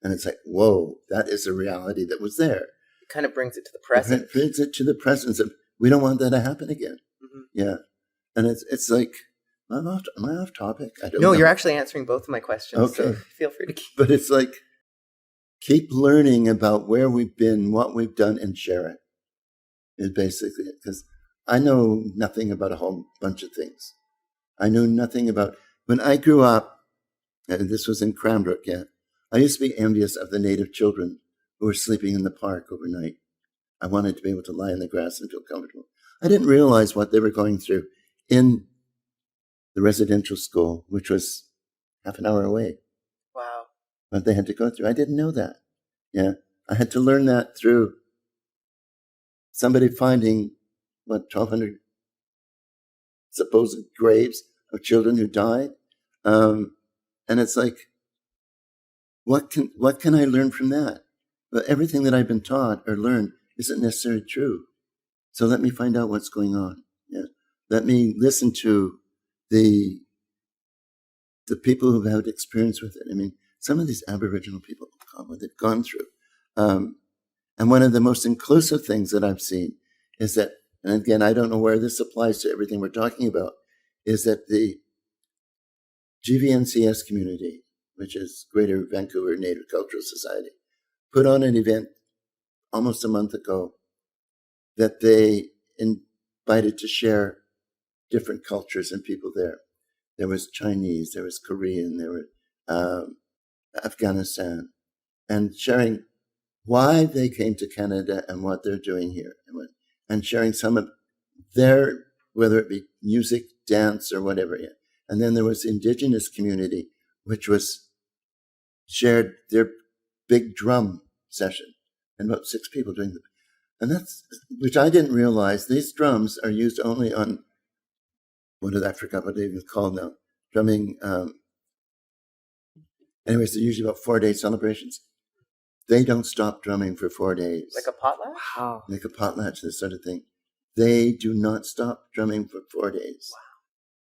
And it's like, whoa, that is a reality that was there. It kind of brings it to the present. It brings it to the presence of, we don't want that to happen again. Mm-hmm. Yeah. And it's like, am I off topic? I don't know. You're actually answering both of my questions. Okay. So feel free to keep. But it's like, keep learning about where we've been, what we've done, and share it. Is basically it. Because I know nothing about a whole bunch of things. I know nothing about, when I grew up, and this was in Cranbrook, yeah, I used to be envious of the native children who were sleeping in the park overnight. I wanted to be able to lie in the grass and feel comfortable. I didn't realize what they were going through in the residential school, which was half an hour away. Wow. What they had to go through. I didn't know that. Yeah. I had to learn that through somebody finding, 1,200 supposed graves of children who died. And it's like, what can I learn from that? But everything that I've been taught or learned isn't necessarily true. So let me find out what's going on. Yeah. Let me listen to the people who've had experience with it. I mean, some of these Aboriginal people, what they've gone through. And one of the most inclusive things that I've seen is that, and again, I don't know where this applies to everything we're talking about, is that the GVNCS community, which is Greater Vancouver Native Cultural Society, put on an event almost a month ago that they invited to share different cultures and people there. There was Chinese, there was Korean, there were Afghanistan, and sharing why they came to Canada and what they're doing here, and sharing some of their, whether it be music, dance, or whatever. And then there was the Indigenous community, which was shared their big drum session, and about 6 people doing it. And that's, which I didn't realize, these drums are used only on, I forgot what they even called now, drumming. Anyways, they're usually about 4-day celebrations. They don't stop drumming for 4 days. Like a potlatch? Wow. Like a potlatch, this sort of thing. They do not stop drumming for 4 days. Wow.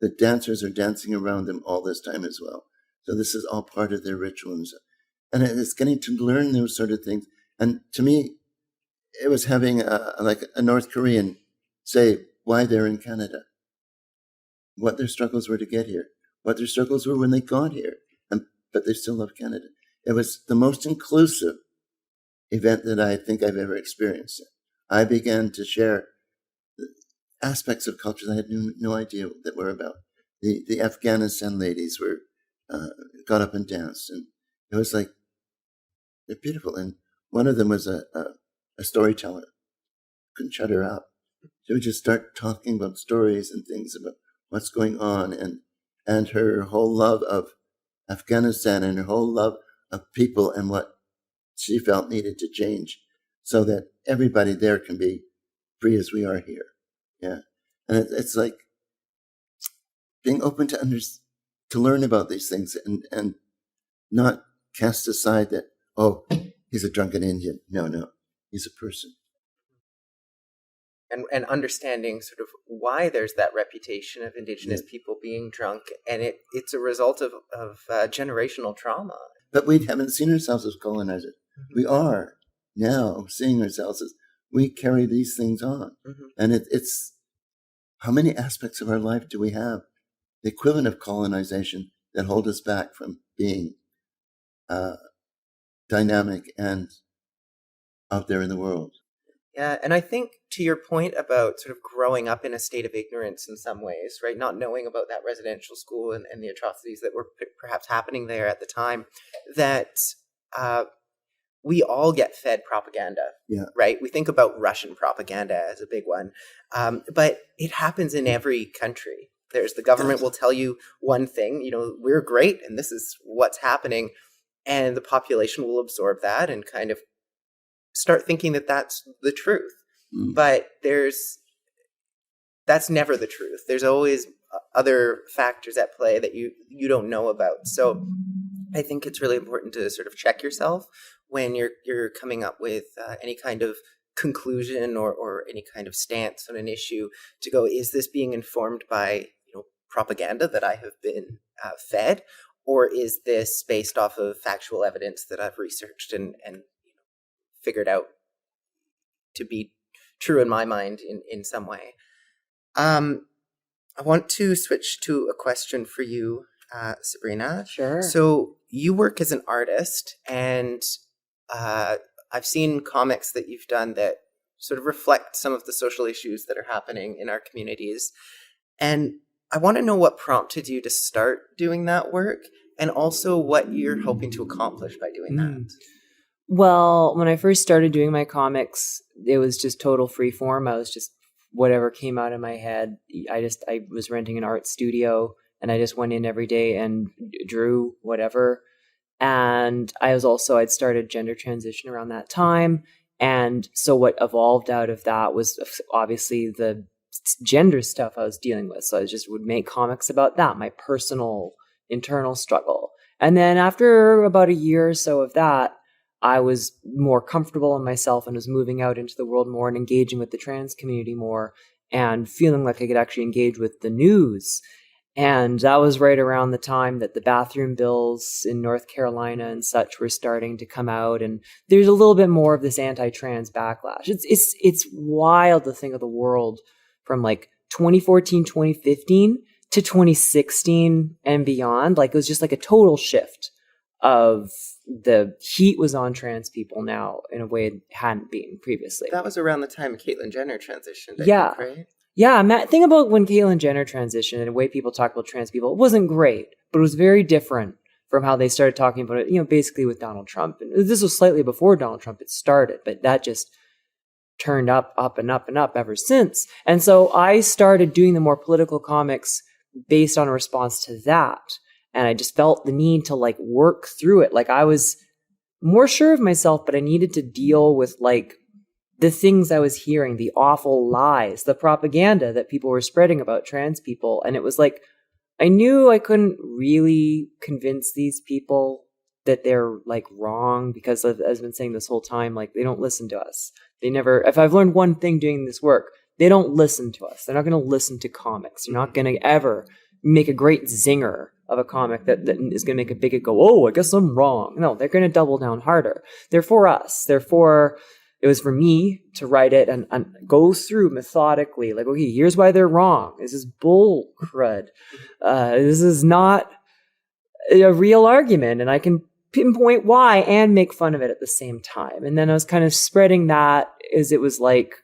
The dancers are dancing around them all this time as well. So this is all part of their rituals. And it's getting to learn those sort of things. And to me, it was having like a North Korean say why they're in Canada, what their struggles were to get here, what their struggles were when they got here, but they still love Canada. It was the most inclusive event that I think I've ever experienced. I began to share aspects of culture that I had no idea that were about. The Afghanistan ladies got up and danced, and it was like, they're beautiful. And one of them was a storyteller. Couldn't shut her up. She would just start talking about stories and things about what's going on, and her whole love of Afghanistan and her whole love of people and what she felt needed to change so that everybody there can be free as we are here. Yeah. And it's like being open to learn about these things and not cast aside that, oh, he's a drunken Indian. No, he's a person. And understanding sort of why there's that reputation of Indigenous people being drunk, and it's a result of generational trauma. But we haven't seen ourselves as colonizers. Mm-hmm. We are now seeing ourselves as we carry these things on. Mm-hmm. And it's how many aspects of our life do we have, the equivalent of colonization, that hold us back from being dynamic and out there in the world. Yeah, and I think to your point about sort of growing up in a state of ignorance in some ways, right, not knowing about that residential school and the atrocities that were perhaps happening there at the time, that we all get fed propaganda, Yeah. right? We think about Russian propaganda as a big one, but it happens in every country. There's the government will tell you one thing, we're great and this is what's happening. And the population will absorb that and kind of start thinking that that's the truth. Mm. But that's never the truth. There's always other factors at play that you don't know about. So I think it's really important to sort of check yourself when you're coming up with any kind of conclusion or any kind of stance on an issue, to go, is this being informed by propaganda that I have been fed, or is this based off of factual evidence that I've researched and figured out to be true in my mind in some way? I want to switch to a question for you, Sabrina. Sure. So you work as an artist, and I've seen comics that you've done that sort of reflect some of the social issues that are happening in our communities. And I want to know what prompted you to start doing that work, and also what you're hoping to accomplish by doing that. Well, when I first started doing my comics, it was just total freeform. I was just whatever came out of my head. I was renting an art studio, and I just went in every day and drew whatever. And I'd started gender transition around that time. And so what evolved out of that was obviously the gender stuff I was dealing with. So I just would make comics about that, my personal internal struggle. And then after about a year or so of that, I was more comfortable in myself and was moving out into the world more and engaging with the trans community more and feeling like I could actually engage with the news. And that was right around the time that the bathroom bills in North Carolina and such were starting to come out. And there's a little bit more of this anti-trans backlash. It's wild to think of the world from like 2014, 2015 to 2016 and beyond. Like, it was just like a total shift of the heat was on trans people now in a way it hadn't been previously. That was around the time Caitlyn Jenner transitioned, I think, right? Yeah, think about when Caitlyn Jenner transitioned and the way people talk about trans people. It wasn't great, but it was very different from how they started talking about it, basically with Donald Trump. And this was slightly before Donald Trump had started, but that just turned up and up and up ever since. And so I started doing the more political comics based on a response to that. And I just felt the need to like work through it. Like, I was more sure of myself, but I needed to deal with like the things I was hearing, the awful lies, the propaganda that people were spreading about trans people. And it was like, I knew I couldn't really convince these people that they're like wrong, because as I've been saying this whole time, like, they don't listen to us. They never, if I've learned one thing doing this work, they don't listen to us. They're not going to listen to comics. They're not going to ever make a great zinger of a comic that is going to make a bigot go, oh, I guess I'm wrong. No, they're going to double down harder. They're for us. It was for me to write it and go through methodically, like, okay, here's why they're wrong. This is bull crud. This is not a real argument, and I can pinpoint why and make fun of it at the same time. And then I was kind of spreading that as it was like,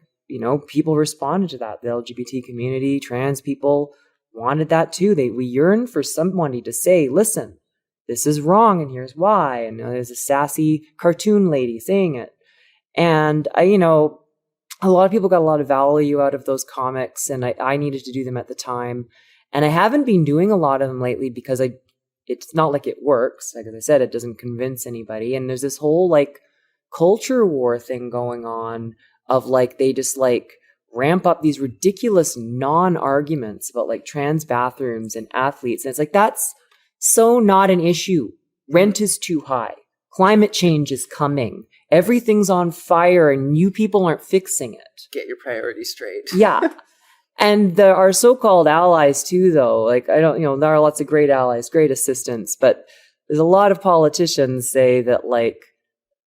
people responded to that. The LGBT community, trans people wanted that too. We yearned for somebody to say, listen, this is wrong and here's why. And there's a sassy cartoon lady saying it. And a lot of people got a lot of value out of those comics, and I needed to do them at the time. And I haven't been doing a lot of them lately because it's not like it works. Like, as I said, it doesn't convince anybody. And there's this whole like culture war thing going on of like, they just like ramp up these ridiculous non-arguments about like trans bathrooms and athletes. And it's like, that's so not an issue. Rent is too high. Climate change is coming. Everything's on fire and you people aren't fixing it. Get your priorities straight. Yeah. And there are so-called allies too, though. Like, there are lots of great allies, great assistants, but there's a lot of politicians say that like,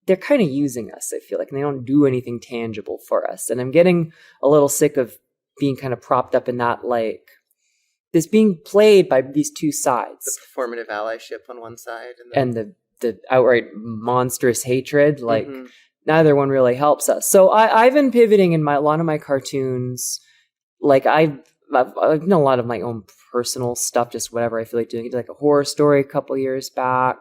they're kind of using us, I feel like, and they don't do anything tangible for us. And I'm getting a little sick of being kind of propped up in that, like, this being played by these two sides. The performative allyship on one side. And the outright monstrous hatred, like, neither one really helps us. So I've been pivoting in a lot of my cartoons. Like, I've done a lot of my own personal stuff, just whatever I feel like doing. I did like a horror story a couple years back.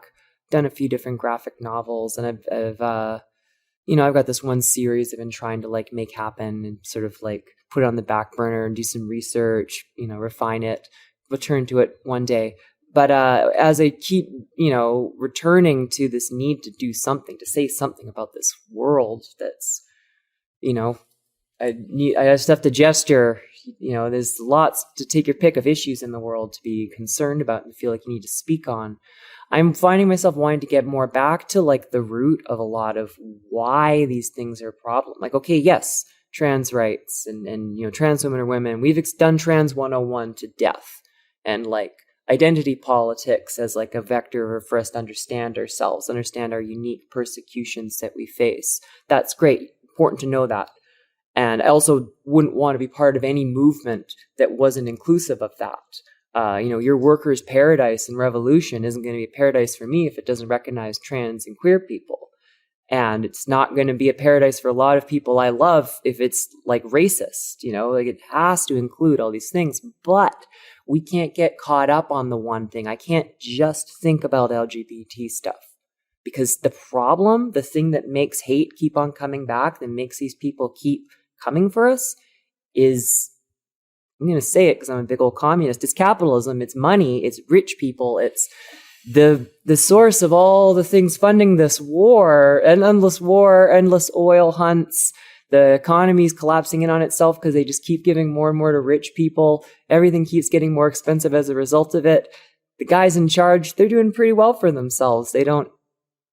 done a few different graphic novels, and I've I've got this one series I've been trying to like make happen and sort of like put it on the back burner and do some research, refine it, return to it one day. But as I keep, returning to this need to do something, to say something about this world that's, I just have to gesture, there's lots to take your pick of issues in the world to be concerned about and feel like you need to speak on. I'm finding myself wanting to get more back to like the root of a lot of why these things are a problem. Like, okay, yes, trans rights and trans women are women. We've done Trans 101 to death, and like identity politics as like a vector for us to understand ourselves, understand our unique persecutions that we face. That's great. Important to know that. And I also wouldn't want to be part of any movement that wasn't inclusive of that. Your workers' paradise and revolution isn't going to be a paradise for me if it doesn't recognize trans and queer people. And it's not going to be a paradise for a lot of people I love if it's like racist, like it has to include all these things. But we can't get caught up on the one thing. I can't just think about LGBT stuff, because the problem, the thing that makes hate keep on coming back, that makes these people keep coming for us is, I'm going to say it because I'm a big old communist, it's capitalism, it's money, it's rich people, it's the source of all the things funding this war, endless oil hunts. The economy is collapsing in on itself because they just keep giving more and more to rich people. Everything keeps getting more expensive as a result of it. The guys in charge, they're doing pretty well for themselves. They don't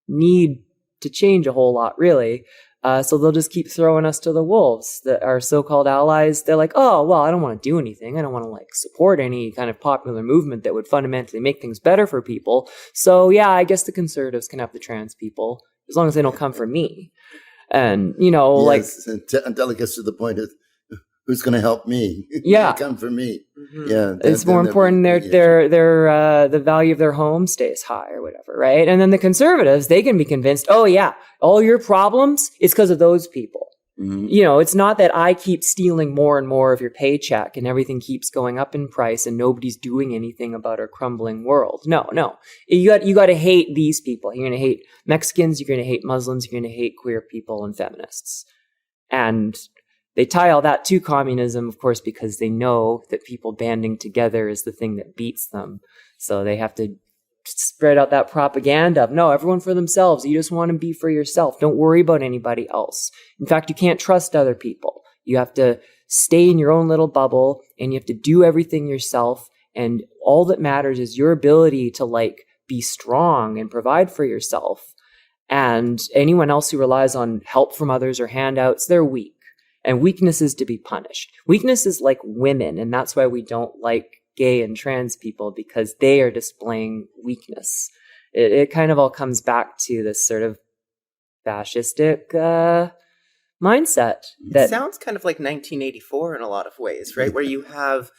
need to change a whole lot, really. So they'll just keep throwing us to the wolves. Our so-called allies, they're like, oh, well, I don't want to do anything. I don't want to like support any kind of popular movement that would fundamentally make things better for people. So yeah, I guess the conservatives can have the trans people as long as they don't come for me. And, yes, until it gets to the point of who's going to help me? Yeah. Come for me. Mm-hmm. Yeah. It's more important the value of their home stays high or whatever, right? And then the conservatives, they can be convinced, oh yeah, all your problems is because of those people. Mm-hmm. It's not that I keep stealing more and more of your paycheck and everything keeps going up in price and nobody's doing anything about our crumbling world. No. You got to hate these people. You're going to hate Mexicans, you're going to hate Muslims, you're going to hate queer people and feminists. And they tie all that to communism, of course, because they know that people banding together is the thing that beats them. So they have to spread out that propaganda of, no, everyone for themselves. You just want to be for yourself. Don't worry about anybody else. In fact, you can't trust other people. You have to stay in your own little bubble and you have to do everything yourself. And all that matters is your ability to like be strong and provide for yourself. And anyone else who relies on help from others or handouts, they're weak. And weakness is to be punished. Weakness is like women, and that's why we don't like gay and trans people, because they are displaying weakness. It kind of all comes back to this sort of fascistic mindset. It sounds kind of like 1984 in a lot of ways, right? Where you have,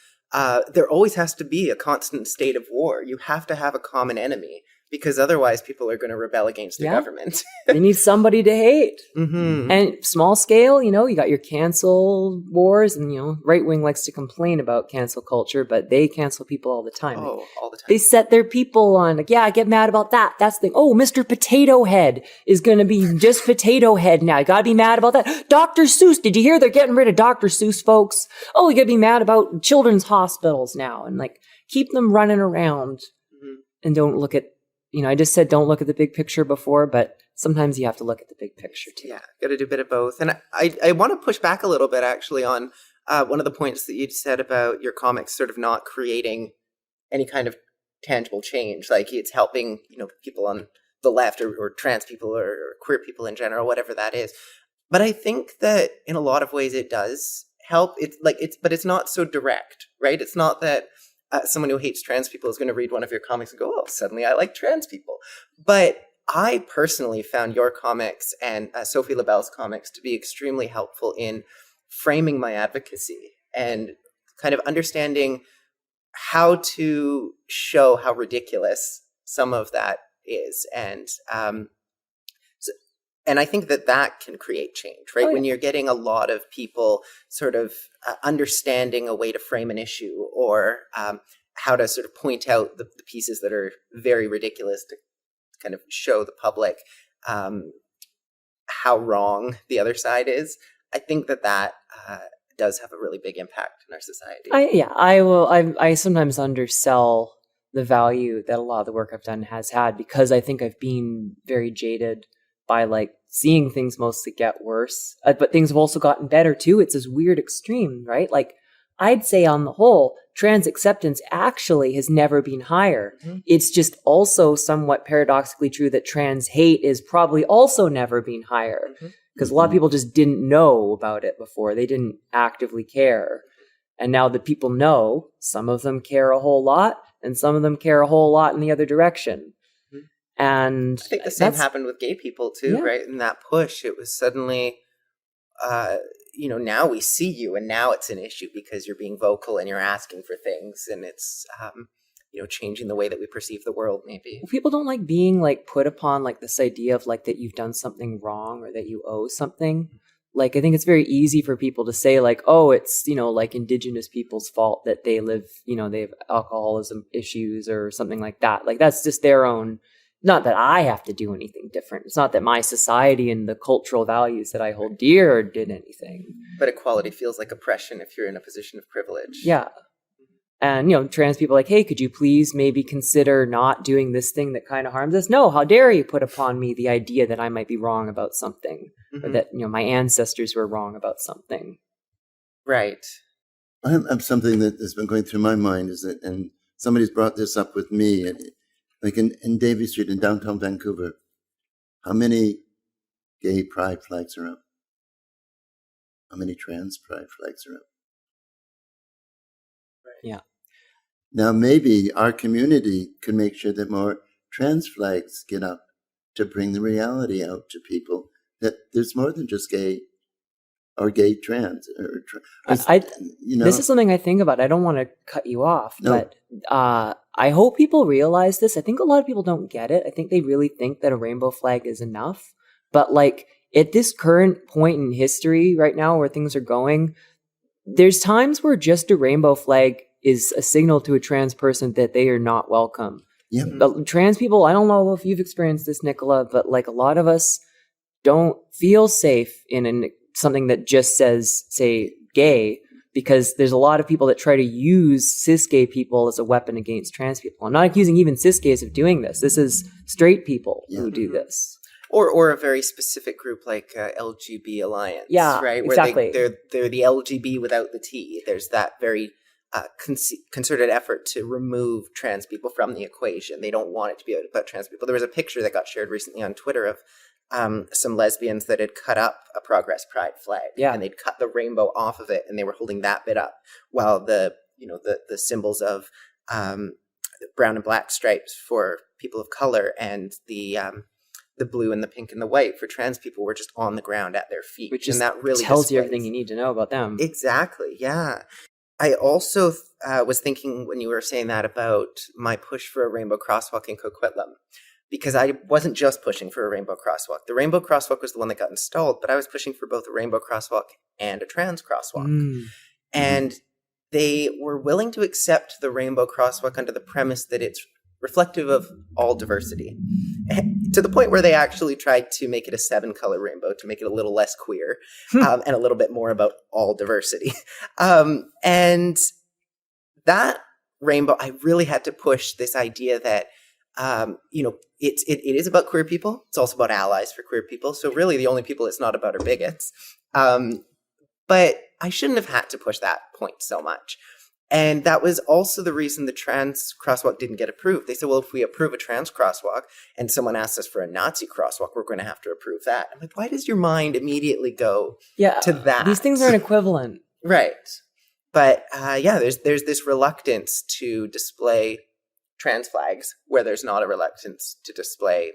there always has to be a constant state of war. You have to have a common enemy, because otherwise people are going to rebel against the government. They need somebody to hate. Mm-hmm. And small scale, you got your cancel wars, and, right wing likes to complain about cancel culture, but they cancel people all the time. Oh, all the time. They set their people on, like, yeah, I get mad about that. That's the thing. Oh, Mr. Potato Head is going to be just Potato Head now. You got to be mad about that. Dr. Seuss, did you hear they're getting rid of Dr. Seuss, folks? Oh, you got to be mad about children's hospitals now. And, like, keep them running around and don't look at, I just said don't look at the big picture before, but sometimes you have to look at the big picture too. Yeah, got to do a bit of both. And I want to push back a little bit actually on one of the points that you said about your comics sort of not creating any kind of tangible change. Like it's helping, people on the left or trans people or queer people in general, whatever that is. But I think that in a lot of ways it does help. But it's not so direct, right? It's not that someone who hates trans people is going to read one of your comics and go, oh, suddenly I like trans people. But I personally found your comics and Sophie LaBelle's comics to be extremely helpful in framing my advocacy and kind of understanding how to show how ridiculous some of that is. And I think that can create change, right? Oh, yeah. When you're getting a lot of people sort of understanding a way to frame an issue or how to sort of point out the pieces that are very ridiculous kind of show the public how wrong the other side is. I think that does have a really big impact in our society. I sometimes undersell the value that a lot of the work I've done has had, because I think I've been very jaded by like seeing things mostly get worse, but things have also gotten better too. It's this weird extreme, right? Like I'd say on the whole, trans acceptance actually has never been higher. Mm-hmm. It's just also somewhat paradoxically true that trans hate is probably also never been higher, because a lot of people just didn't know about it before. They didn't actively care. And now that people know, some of them care a whole lot, and some of them care a whole lot in the other direction. And I think the same happened with gay people too, right? In that push, it was suddenly, now we see you, and now it's an issue because you're being vocal and you're asking for things, and it's, changing the way that we perceive the world. Maybe people don't like being like put upon like this idea of like that you've done something wrong or that you owe something. Like, I think it's very easy for people to say like, oh, it's, like Indigenous people's fault that they live, they have alcoholism issues or something like that. Like, that's just their own. Not that I have to do anything different. It's not that my society and the cultural values that I hold dear did anything. But equality feels like oppression if you're in a position of privilege. Yeah. And, trans people are like, hey, could you please maybe consider not doing this thing that kind of harms us? No, how dare you put upon me the idea that I might be wrong about something, or that, my ancestors were wrong about something. Right. I'm something that has been going through my mind is that, and somebody's brought this up with me, like in Davie Street in downtown Vancouver, how many gay pride flags are up? How many trans pride flags are up? Yeah. Now, maybe our community could make sure that more trans flags get up to bring the reality out to people that there's more than just gay or gay trans. This is something I think about. I don't want to cut you off, but I hope people realize this. I think a lot of people don't get it. I think they really think that a rainbow flag is enough. But like at this current point in history right now where things are going, there's times where just a rainbow flag is a signal to a trans person that they are not welcome. Yeah. But trans people, I don't know if you've experienced this, Nicola, but like a lot of us don't feel safe in something that just says, say, gay, because there's a lot of people that try to use cis gay people as a weapon against trans people. I'm not accusing even cis gays of doing this. This is straight people who do this. Or a very specific group like LGB Alliance, right? Where exactly. They're the LGB without the T. There's that very concerted effort to remove trans people from the equation. They don't want it to be about trans people. There was a picture that got shared recently on Twitter of some lesbians that had cut up a Progress Pride flag, and they'd cut the rainbow off of it, and they were holding that bit up, while the symbols of brown and black stripes for people of color and the blue and the pink and the white for trans people were just on the ground at their feet. Which and that really tells you everything you need to know about them. Exactly, yeah. I also was thinking when you were saying that about my push for a rainbow crosswalk in Coquitlam, because I wasn't just pushing for a rainbow crosswalk. The rainbow crosswalk was the one that got installed, but I was pushing for both a rainbow crosswalk and a trans crosswalk. And they were willing to accept the rainbow crosswalk under the premise that it's reflective of all diversity, to the point where they actually tried to make it a 7-color rainbow to make it a little less queer and a little bit more about all diversity. And that rainbow, I really had to push this idea that, it is about queer people. It's also about allies for queer people. So really the only people it's not about are bigots. But I shouldn't have had to push that point so much. And that was also the reason the trans crosswalk didn't get approved. They said, well, if we approve a trans crosswalk and someone asks us for a Nazi crosswalk, we're going to have to approve that. I'm like, why does your mind immediately go to that? These things aren't equivalent. Right. But there's this reluctance to display trans flags where there's not a reluctance to display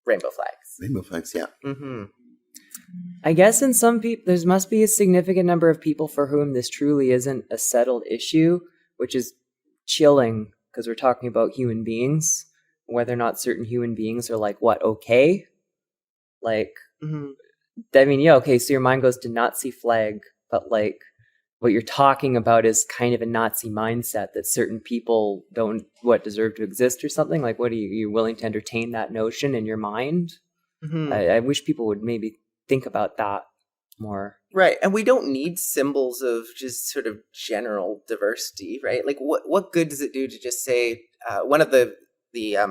rainbow flags. Rainbow flags, yeah. Mm-hmm. I guess in some people, there must be a significant number of people for whom this truly isn't a settled issue, which is chilling because we're talking about human beings, whether or not certain human beings are like, what, okay? Like, I mean, yeah, okay, so your mind goes to Nazi flag, but like, what you're talking about is kind of a Nazi mindset that certain people don't deserve to exist or something. Like, what are you willing to entertain that notion in your mind? Mm-hmm. I wish people would maybe think about that more. Right. And we don't need symbols of just sort of general diversity, right? Like what good does it do to just say, one of the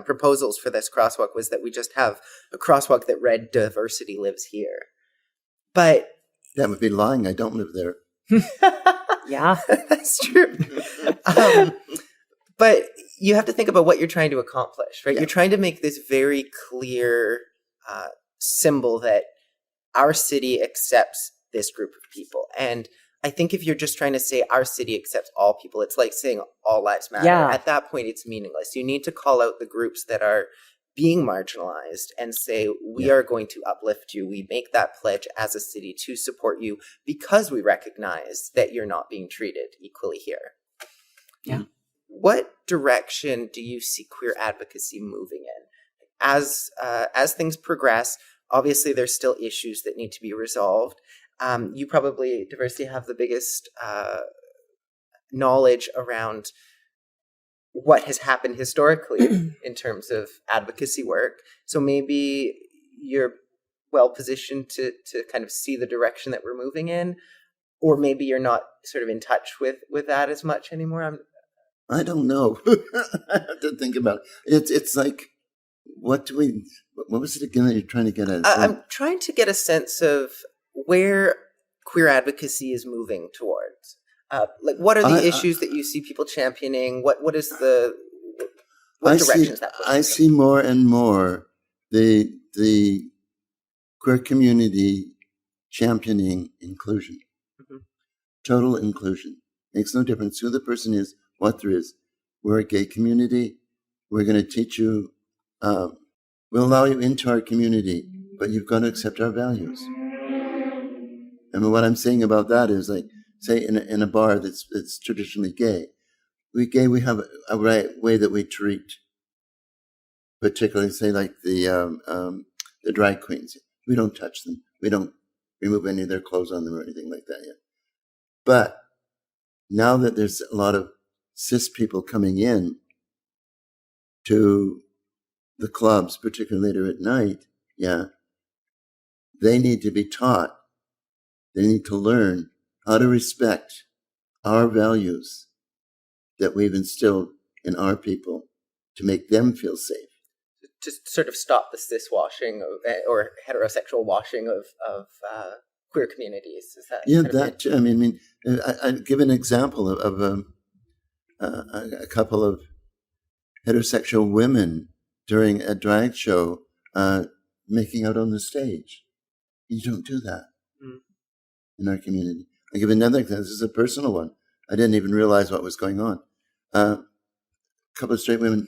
proposals for this crosswalk was that we just have a crosswalk that read diversity lives here. But That would be lying. I don't live there. Yeah. that's true. But you have to think about what you're trying to accomplish, right? Yeah. You're trying to make this very clear symbol that our city accepts this group of people. And I think if you're just trying to say our city accepts all people, it's like saying all lives matter. Yeah. At that point, it's meaningless. You need to call out the groups that are being marginalized and say, we are going to uplift you. We make that pledge as a city to support you because we recognize that you're not being treated equally here. Yeah. What direction do you see queer advocacy moving in? As things progress, obviously there's still issues that need to be resolved. You probably, Diversity, have the biggest knowledge around what has happened historically in terms of advocacy work. So maybe you're well positioned to kind of see the direction that we're moving in, or maybe you're not sort of in touch with that as much anymore. I don't know. I have to think about it. It's like, what was it again that you're trying to get at? I'm trying to get a sense of where queer advocacy is moving towards. Like, what are the issues that you see people championing? What is the direction is that pushing? I see more and more the queer community championing inclusion, total inclusion. Makes no difference who the person is, what there is. We're a gay community. We're going to teach you. We'll allow you into our community, but you've got to accept our values. And what I'm saying about that is, like, say in a bar that's traditionally gay, we have a way that we treat, particularly say like the drag queens. We don't touch them. We don't remove any of their clothes on them or anything like that yet. But now that there's a lot of cis people coming in to the clubs, particularly later at night, they need to be taught. They need to learn how to respect our values that we've instilled in our people to make them feel safe. Just sort of stop the cis washing or heterosexual washing of queer communities. Is that? Yeah, that too. I mean, I give an example of a couple of heterosexual women during a drag show making out on the stage. You don't do that in our community. I'll give another example. This is a personal one. I didn't even realize what was going on. A couple of straight women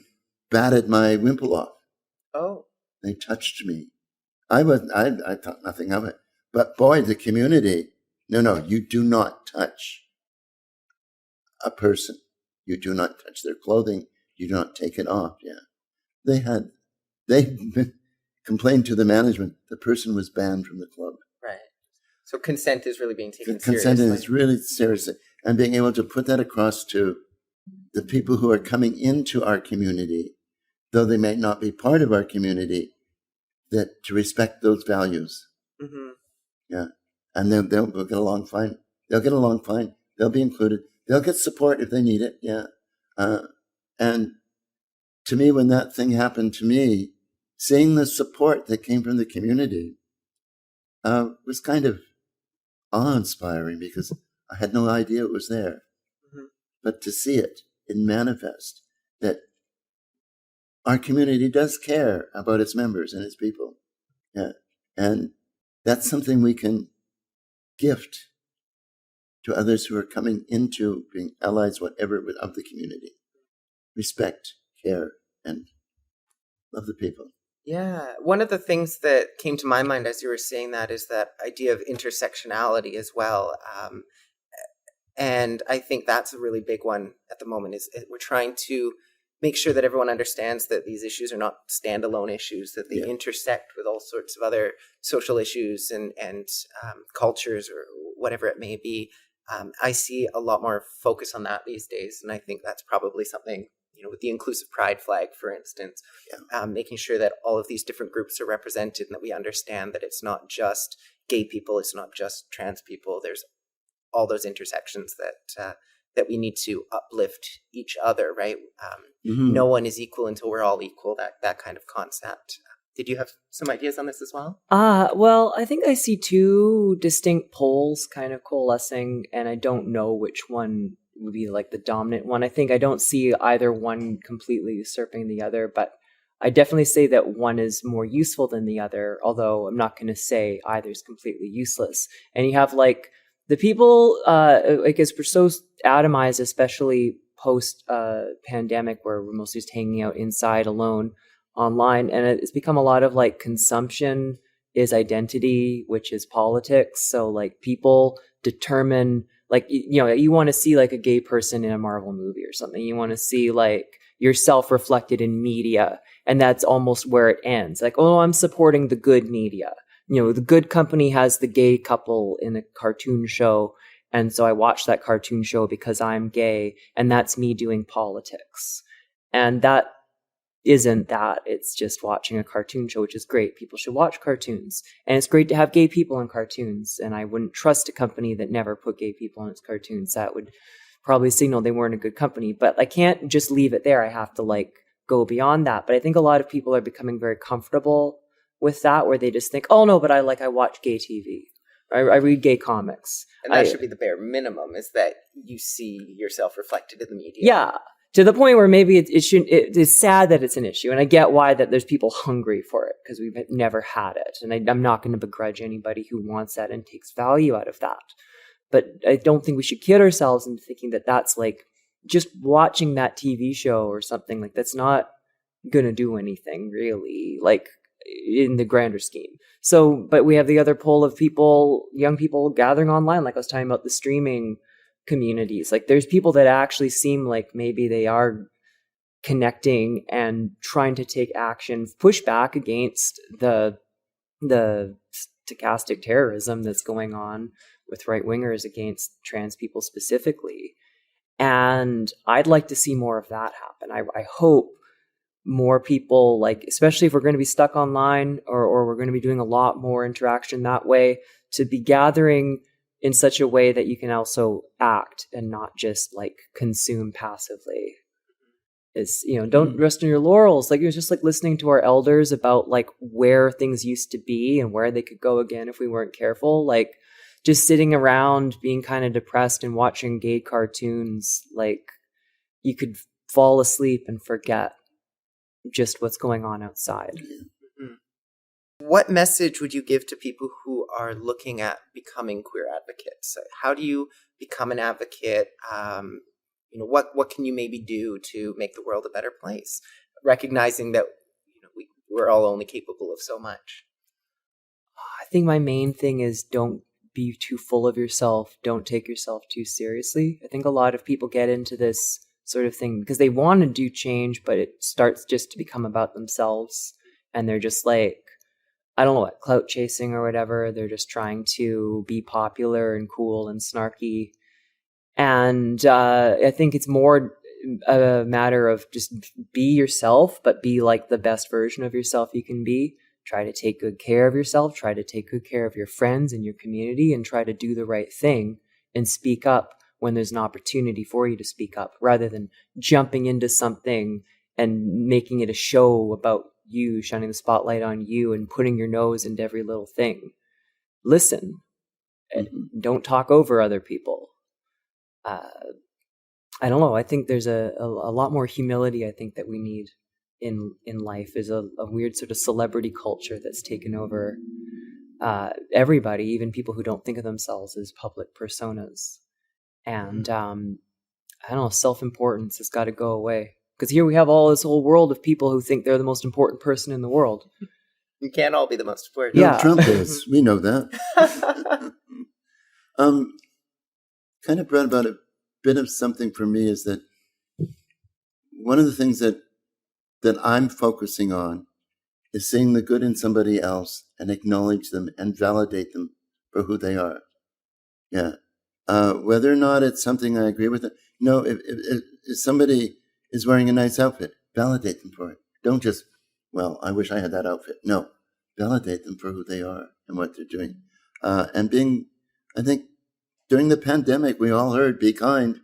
batted my wimple off. Oh. They touched me. I thought nothing of it. But boy, the community, no, you do not touch a person. You do not touch their clothing. You do not take it off. Yeah. They complained to the management. The person was banned from the club. Right. So consent is really being taken seriously. Consent is really seriously. And being able to put that across to the people who are coming into our community, though they may not be part of our community, that to respect those values. Mm-hmm. Yeah. And they'll get along fine. They'll get along fine. They'll be included. They'll get support if they need it. Yeah. And to me, when that thing happened to me, seeing the support that came from the community was kind of awe-inspiring because I had no idea it was there. Mm-hmm. But to see it manifest, that our community does care about its members and its people. Yeah. And that's something we can gift to others who are coming into being allies, whatever, of the community. Respect, care, and love the people. Yeah. One of the things that came to my mind as you were saying that is that idea of intersectionality as well. And I think that's a really big one at the moment is we're trying to make sure that everyone understands that these issues are not standalone issues, that they intersect with all sorts of other social issues and cultures or whatever it may be. I see a lot more focus on that these days, and I think that's probably something, with the inclusive pride flag, for instance, making sure that all of these different groups are represented and that we understand that it's not just gay people, it's not just trans people. There's all those intersections that we need to uplift each other, right? No one is equal until we're all equal, that kind of concept. Did you have some ideas on this as well? Well, I think I see two distinct poles kind of coalescing, and I don't know which one would be like the dominant one. I think I don't see either one completely usurping the other, but I definitely say that one is more useful than the other, although I'm not going to say either is completely useless. And you have like the people, I guess we're so atomized, especially post pandemic, where we're mostly just hanging out inside alone online, and it's become a lot of like consumption is identity, which is politics. So like people determine, like, you want to see like a gay person in a Marvel movie or something. You want to see like yourself reflected in media, and that's almost where it ends. Like, oh, I'm supporting the good media. The good company has the gay couple in a cartoon show, and so I watch that cartoon show because I'm gay, and that's me doing politics. And that isn't that. It's just watching a cartoon show, which is great. People should watch cartoons. And it's great to have gay people in cartoons. And I wouldn't trust a company that never put gay people in its cartoons. That would probably signal they weren't a good company. But I can't just leave it there. I have to like go beyond that. But I think a lot of people are becoming very comfortable with that, where they just think, oh no, but I watch gay TV. I read gay comics. And that should be the bare minimum, is that you see yourself reflected in the media. Yeah. To the point where maybe it shouldn't. It's sad that it's an issue, and I get why that there's people hungry for it, because we've never had it, and I'm not going to begrudge anybody who wants that and takes value out of that. But I don't think we should kid ourselves into thinking that that's like just watching that TV show or something, like that's not going to do anything really, like in the grander scheme. So, but we have the other pole of people, young people gathering online, like I was talking about the streaming communities. Like there's people that actually seem like maybe they are connecting and trying to take action, push back against the stochastic terrorism that's going on with right-wingers against trans people specifically. And I'd like to see more of that happen. I hope more people, like, especially if we're going to be stuck online or we're going to be doing a lot more interaction that way, to be gathering in such a way that you can also act and not just like consume passively. Is, don't rest on your laurels. Like, it was just like listening to our elders about like where things used to be and where they could go again if we weren't careful. Like just sitting around being kind of depressed and watching gay cartoons, like you could fall asleep and forget just what's going on outside. Mm-hmm. What message would you give to people who are looking at becoming queer advocates? How do you become an advocate? What can you maybe do to make the world a better place? Recognizing that we're all only capable of so much. I think my main thing is don't be too full of yourself. Don't take yourself too seriously. I think a lot of people get into this sort of thing because they want to do change, but it starts just to become about themselves. And they're just like, I don't know what, clout chasing or whatever. They're just trying to be popular and cool and snarky. And I think it's more a matter of just be yourself, but be like the best version of yourself you can be. Try to take good care of yourself. Try to take good care of your friends and your community, and try to do the right thing and speak up when there's an opportunity for you to speak up, rather than jumping into something and making it a show about you, shining the spotlight on you and putting your nose into every little thing. Listen, and don't talk over other people. I don't know. I think there's a lot more humility, I think, that we need in life. Is a weird sort of celebrity culture that's taken over everybody, even people who don't think of themselves as public personas. And I don't know, self-importance has got to go away. Because here we have all this whole world of people who think they're the most important person in the world. You can't all be the most important. Yeah, Trump is. We know that. Kind of brought about a bit of something for me is that one of the things that I'm focusing on is seeing the good in somebody else and acknowledge them and validate them for who they are. Yeah. Whether or not it's something I agree with, if somebody is wearing a nice outfit, validate them for it. Don't just, well, I wish I had that outfit. No, validate them for who they are and what they're doing. I think during the pandemic, we all heard, be kind.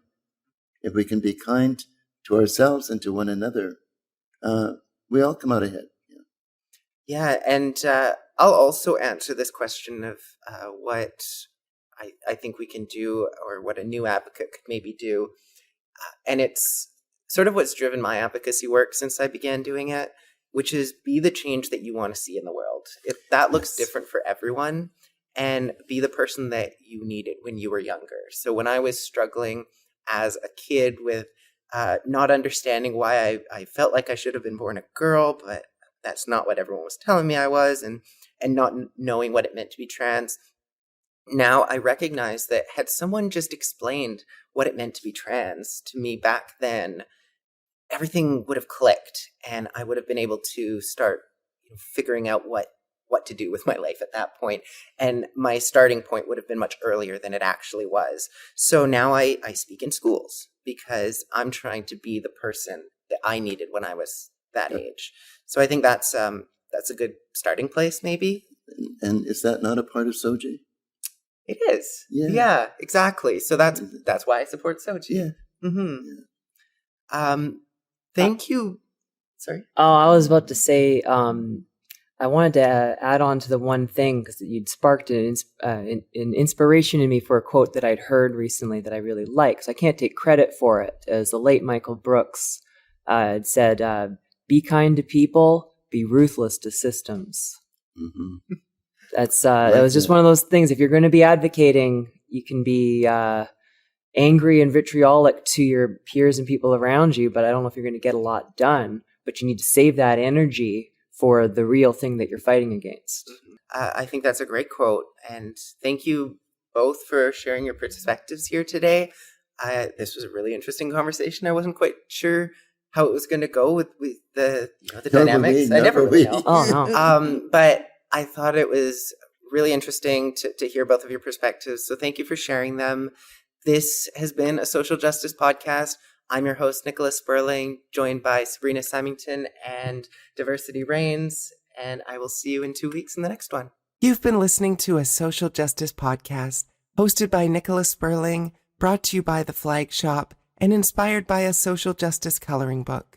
If we can be kind to ourselves and to one another, we all come out ahead. Yeah, and I'll also answer this question of what I think we can do, or what a new advocate could maybe do. And it's sort of what's driven my advocacy work since I began doing it, which is be the change that you want to see in the world. If that looks different for everyone, and be the person that you needed when you were younger. So when I was struggling as a kid with not understanding why I felt like I should have been born a girl, but that's not what everyone was telling me I was, and not knowing what it meant to be trans, now I recognize that had someone just explained what it meant to be trans to me back then, everything would have clicked, and I would have been able to start figuring out what to do with my life at that point. And my starting point would have been much earlier than it actually was. So now I speak in schools because I'm trying to be the person that I needed when I was that age. So I think that's a good starting place, maybe. And is that not a part of Soji? It is. Yeah, exactly. So that's why I support Soji. Yeah. Mm-hmm. Yeah. Thank you. Sorry. Oh, I was about to say, I wanted to add on to the one thing, because you'd sparked an inspiration in me for a quote that I'd heard recently that I really like. So I can't take credit for it. As the late Michael Brooks had said, be kind to people, be ruthless to systems. Mm-hmm. That was just one of those things. If you're going to be advocating, you can be angry and vitriolic to your peers and people around you, but I don't know if you're going to get a lot done. But you need to save that energy for the real thing that you're fighting against. I think that's a great quote, and thank you both for sharing your perspectives here today. This was a really interesting conversation. I wasn't quite sure how it was going to go with the dynamics. I never really know. Oh no. But I thought it was really interesting to hear both of your perspectives. So thank you for sharing them. This has been a social justice podcast. I'm your host, Nicola Spurling, joined by Sabrina Symington and Diversity Reigns, and I will see you in 2 weeks in the next one. You've been listening to a social justice podcast hosted by Nicola Spurling, brought to you by The Flag Shop, and inspired by a social justice coloring book.